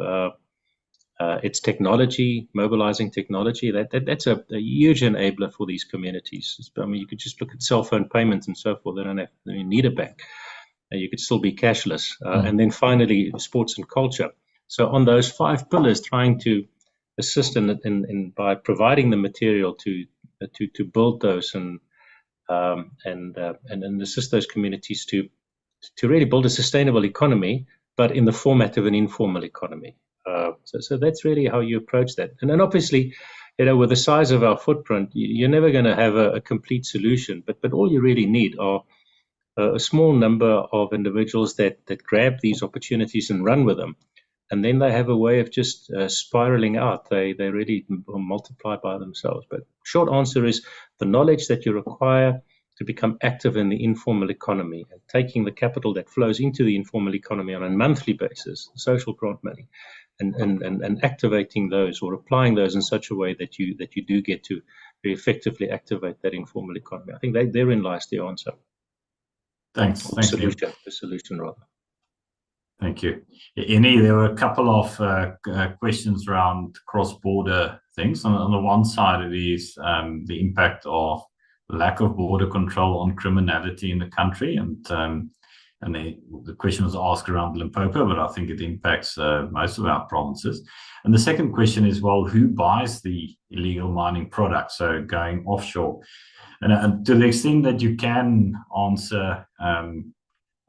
it's technology, mobilizing technology. That's a huge enabler for these communities. I mean, you could just look at cell phone payments and so forth. They don't need a bank. You could still be cashless. And then finally, sports and culture. So on those 5 pillars, trying to assist in by providing the material to build those and assist those communities to really build a sustainable economy, but in the format of an informal economy. So that's really how you approach that. And then obviously, with the size of our footprint, you're never going to have a complete solution. But all you really need are a small number of individuals that grab these opportunities and run with them. And then they have a way of just spiraling out. They really multiply by themselves. But short answer is the knowledge that you require to become active in the informal economy, and taking the capital that flows into the informal economy on a monthly basis, social grant money, and activating those or applying those in such a way that you do get to very effectively activate that informal economy. I think therein lies the answer. Thanks. The solution rather. Thank you. Hennie, there were a couple of questions around cross-border things. On the one side, it is the impact of lack of border control on criminality in the country, and the question was asked around Limpopo, but I think it impacts most of our provinces. And the second question is, well, who buys the illegal mining products, so going offshore? And to the extent that you can answer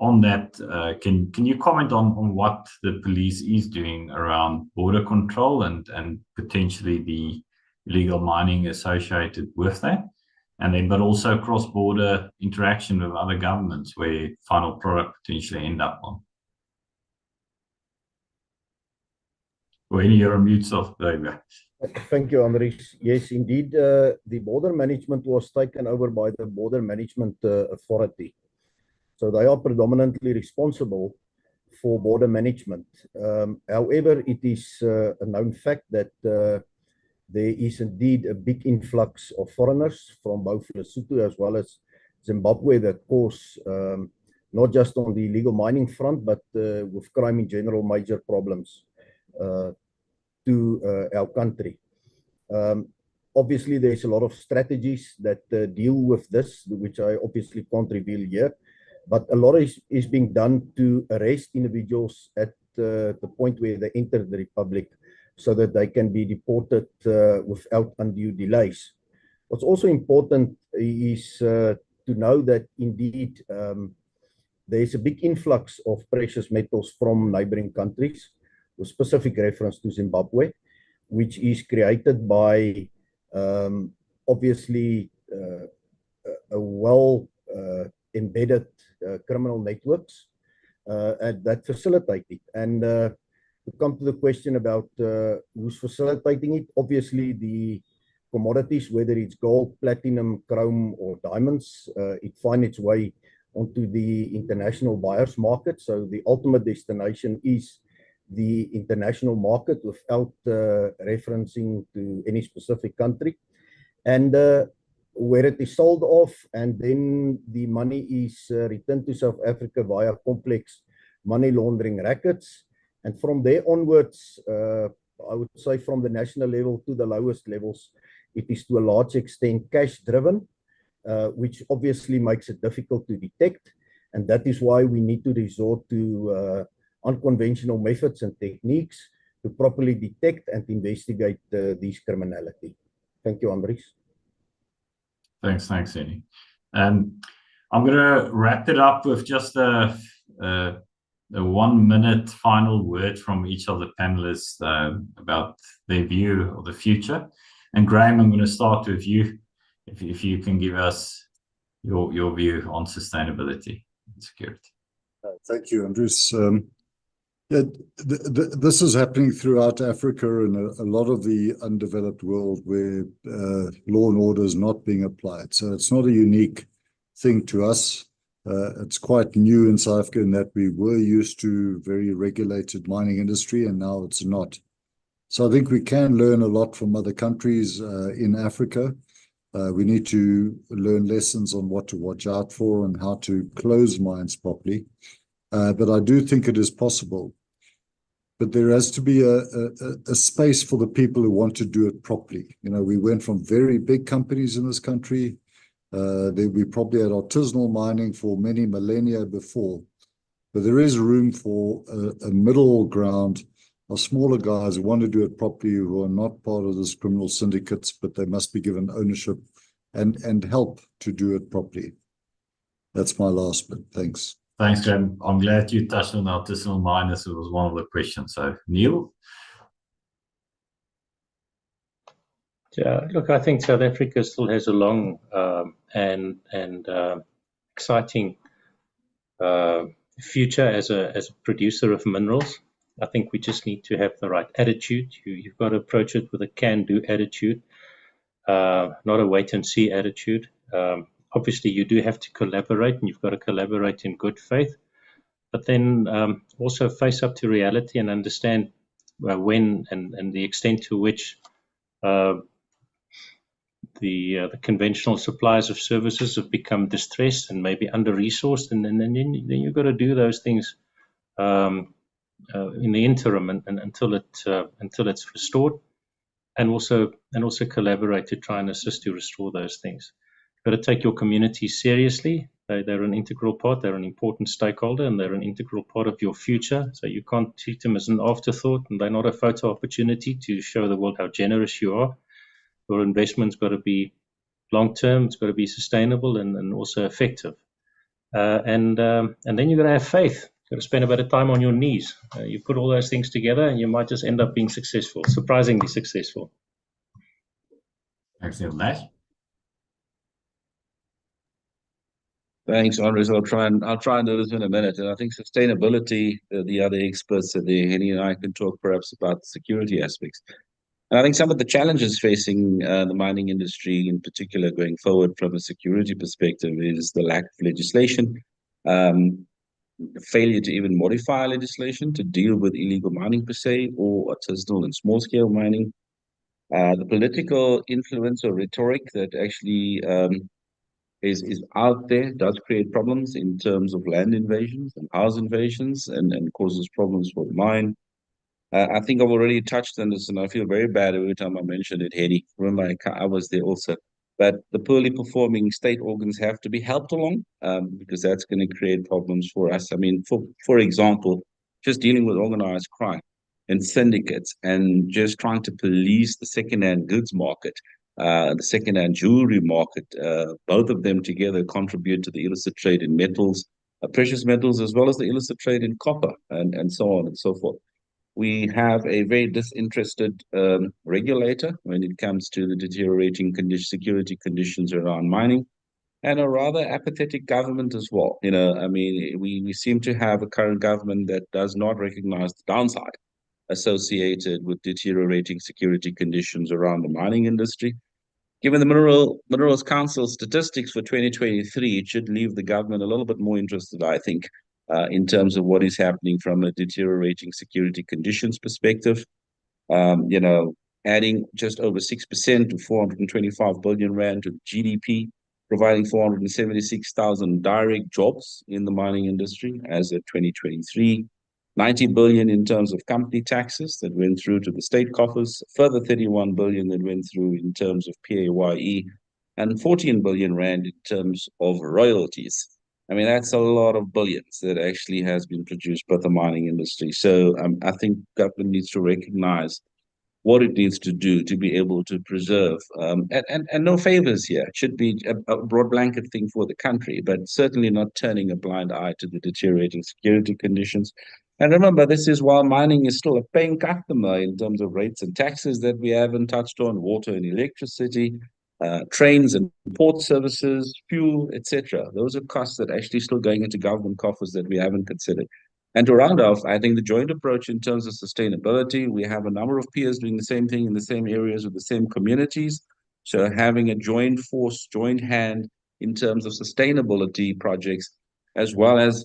on that, can you comment on what the police is doing around border control and potentially the illegal mining associated with that? And then, but also cross-border interaction with other governments where final product potentially end up on. Well, you're on mute, so there you go. Thank you, Andries. Yes, indeed, the border management was taken over by the Border Management Authority. So they are predominantly responsible for border management. However, it is a known fact that there is indeed a big influx of foreigners from both Lesotho as well as Zimbabwe that cause, not just on the illegal mining front, but with crime in general, major problems to our country. Obviously, there's a lot of strategies that deal with this, which I obviously can't reveal here, but a lot is being done to arrest individuals at the point where they enter the Republic, so that they can be deported without undue delays. What's also important is to know that indeed there's a big influx of precious metals from neighboring countries, with specific reference to Zimbabwe, which is created by obviously a well embedded criminal networks that facilitate it. And to come to the question about who's facilitating it, obviously the commodities, whether it's gold, platinum, chrome, or diamonds, it finds its way onto the international buyers market. So the ultimate destination is the international market without referencing to any specific country. And where it is sold off, and then the money is returned to South Africa via complex money laundering rackets. And from there onwards, I would say from the national level to the lowest levels, it is to a large extent cash driven, which obviously makes it difficult to detect. And that is why we need to resort to unconventional methods and techniques to properly detect and investigate these criminality. Thank you, Andries. Thanks, Hennie. I'm going to wrap it up with just a 1 minute final word from each of the panelists about their view of the future. And Graham, I'm going to start with you, if you can give us your view on sustainability and security. Thank you, Andries. This is happening throughout Africa and a lot of the undeveloped world where law and order is not being applied. So it's not a unique thing to us. It's quite new in South Africa in that we were used to very regulated mining industry and now it's not. So I think we can learn a lot from other countries in Africa. We need to learn lessons on what to watch out for and how to close mines properly. But I do think it is possible. But there has to be a space for the people who want to do it properly. You know, we went from very big companies in this country. We probably had artisanal mining for many millennia before. But there is room for a middle ground of smaller guys who want to do it properly, who are not part of this criminal syndicates, but they must be given ownership and help to do it properly. That's my last bit. Thanks. Thanks, Graham. I'm glad you touched on artisanal miners. It was one of the questions. So, Niel? Yeah, look, I think South Africa still has a long and exciting future as a producer of minerals. I think we just need to have the right attitude. You've got to approach it with a can-do attitude, not a wait-and-see attitude. Obviously, you do have to collaborate, and you've got to collaborate in good faith. But then also face up to reality and understand when and the extent to which the conventional suppliers of services have become distressed and maybe under-resourced, and then you've got to do those things in the interim and until it's restored, and also collaborate to try and assist to restore those things. You've got to take your community seriously. They're an integral part. They're an important stakeholder, and they're an integral part of your future. So you can't treat them as an afterthought, and they're not a photo opportunity to show the world how generous you are. Your investment's got to be long-term. It's got to be sustainable and also effective. And then you've got to have faith. You've got to spend a bit of time on your knees. You put all those things together, and you might just end up being successful, surprisingly successful. Thanks, Neil. Nash? Thanks, Andries. I'll try and do this in a minute. And I think sustainability, the other experts that Hennie and I can talk perhaps about the security aspects. And I think some of the challenges facing the mining industry in particular going forward from a security perspective is the lack of legislation, failure to even modify legislation to deal with illegal mining per se, or artisanal and small-scale mining. The political influence or rhetoric that actually is out there does create problems in terms of land invasions and house invasions and causes problems for the mine. I think I've already touched on this, and I feel very bad every time I mention it, Hennie. Remember, I was there also. But the poorly performing state organs have to be helped along because that's going to create problems for us. I mean, for example, just dealing with organized crime and syndicates and just trying to police the second-hand goods market, the second-hand jewelry market, both of them together contribute to the illicit trade in metals, precious metals, as well as the illicit trade in copper and so on and so forth. We have a very disinterested regulator when it comes to the deteriorating security conditions around mining, and a rather apathetic government as well. I mean, we seem to have a current government that does not recognize the downside associated with deteriorating security conditions around the mining industry. Given the Minerals Council statistics for 2023, it should leave the government a little bit more interested, I think, in terms of what is happening from a deteriorating security conditions perspective. Adding just over 6% to 425 billion rand to GDP, providing 476,000 direct jobs in the mining industry as of 2023. 90 billion in terms of company taxes that went through to the state coffers, further 31 billion that went through in terms of PAYE, and 14 billion rand in terms of royalties. I mean, that's a lot of billions that actually has been produced by the mining industry. So I think government needs to recognize what it needs to do to be able to preserve, and no favors here. It should be a broad blanket thing for the country, but certainly not turning a blind eye to the deteriorating security conditions. And remember, this is while mining is still a paying customer in terms of rates and taxes that we haven't touched on, water and electricity, trains and port services, fuel, etc. Those are costs that are actually still going into government coffers that we haven't considered. And to round off, I think the joint approach in terms of sustainability, we have a number of peers doing the same thing in the same areas with the same communities. So having a joint force, joint hand in terms of sustainability projects, as well as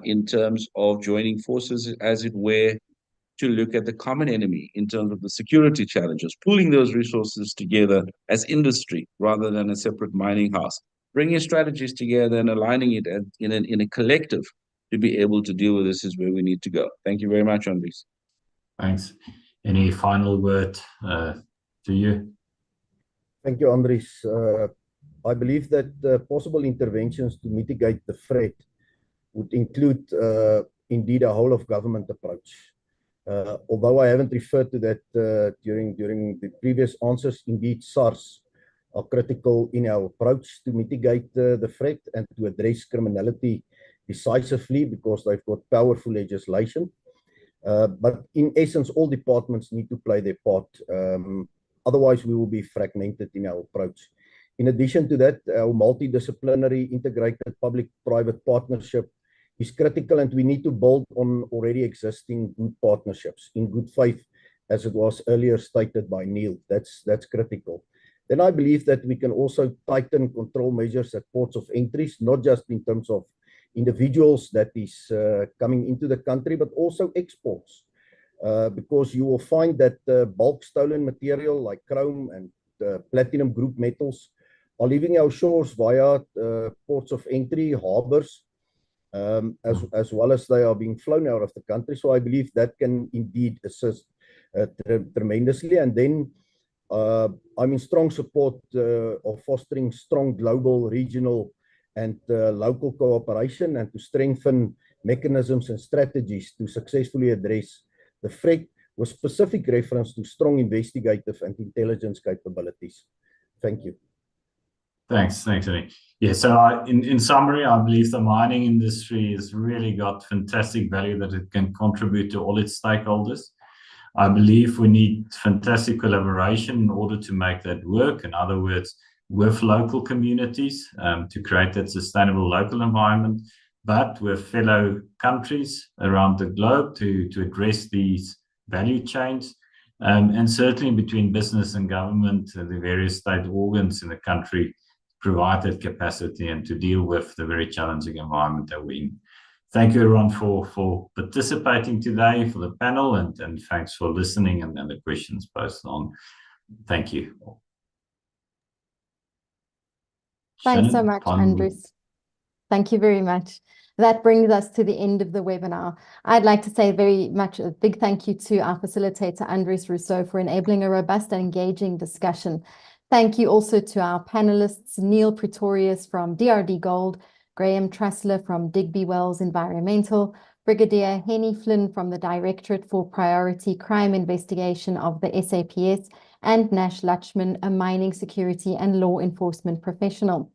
in terms of joining forces, as it were, to look at the common enemy in terms of the security challenges, pulling those resources together as industry rather than a separate mining house, bringing strategies together and aligning it in a collective to be able to deal with this is where we need to go. Thank you very much, Andries. Thanks. Any final word to you? Thank you, Andries. I believe that possible interventions to mitigate the threat would include indeed a whole of government approach. Although I haven't referred to that during the previous answers, indeed SARS are critical in our approach to mitigate the threat and to address criminality decisively because they've got powerful legislation. But in essence, all departments need to play their part. Otherwise, we will be fragmented in our approach. In addition to that, our multidisciplinary integrated public-private partnership is critical, and we need to build on already existing good partnerships in good faith, as it was earlier stated by Niel. That's critical. Then I believe that we can also tighten control measures at ports of entries, not just in terms of individuals that is coming into the country, but also exports. Because you will find that bulk stolen material like chrome and platinum group metals are leaving our shores via ports of entry, harbors, as well as they are being flown out of the country. So I believe that can indeed assist tremendously. And then I'm in strong support of fostering strong global, regional, and local cooperation, and to strengthen mechanisms and strategies to successfully address the threat with specific reference to strong investigative and intelligence capabilities. Thank you. Thanks, Hennie. Yeah, so in summary, I believe the mining industry has really got fantastic value that it can contribute to all its stakeholders. I believe we need fantastic collaboration in order to make that work. In other words, with local communities to create that sustainable local environment, but with fellow countries around the globe to address these value chains, and certainly between business and government, the various state organs in the country, provide that capacity and to deal with the very challenging environment that we're in. Thank you, everyone, for participating today, for the panel, and thanks for listening and the questions posted on. Thank you. Thanks so much, Andries. Thank you very much. That brings us to the end of the webinar. I'd like to say very much a big thank you to our facilitator, Andries Rossouw, for enabling a robust and engaging discussion. Thank you also to our panelists, Niel Pretorius from DRDGOLD, Graham Trusler from Digby Wells Environmental, Brigadier Hennie Flynn from the Directorate for Priority Crime Investigation of the SAPS, and Nash Lutchman, a mining security and law enforcement professional.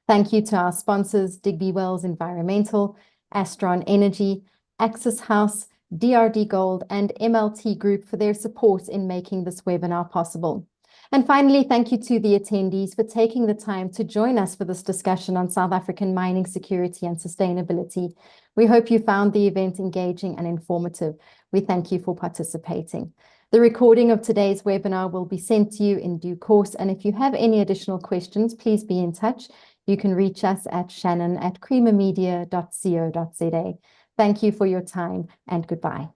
Thank you to our sponsors, Digby Wells Environmental, Astron Energy, Axis House, DRDGOLD, and MLT Group for their support in making this webinar possible. And finally, thank you to the attendees for taking the time to join us for this discussion on South African mining security and sustainability. We hope you found the event engaging and informative. We thank you for participating. The recording of today's webinar will be sent to you in due course, and if you have any additional questions, please be in touch. You can reach us at shannon@creamermedia.co.za. Thank you for your time, and goodbye.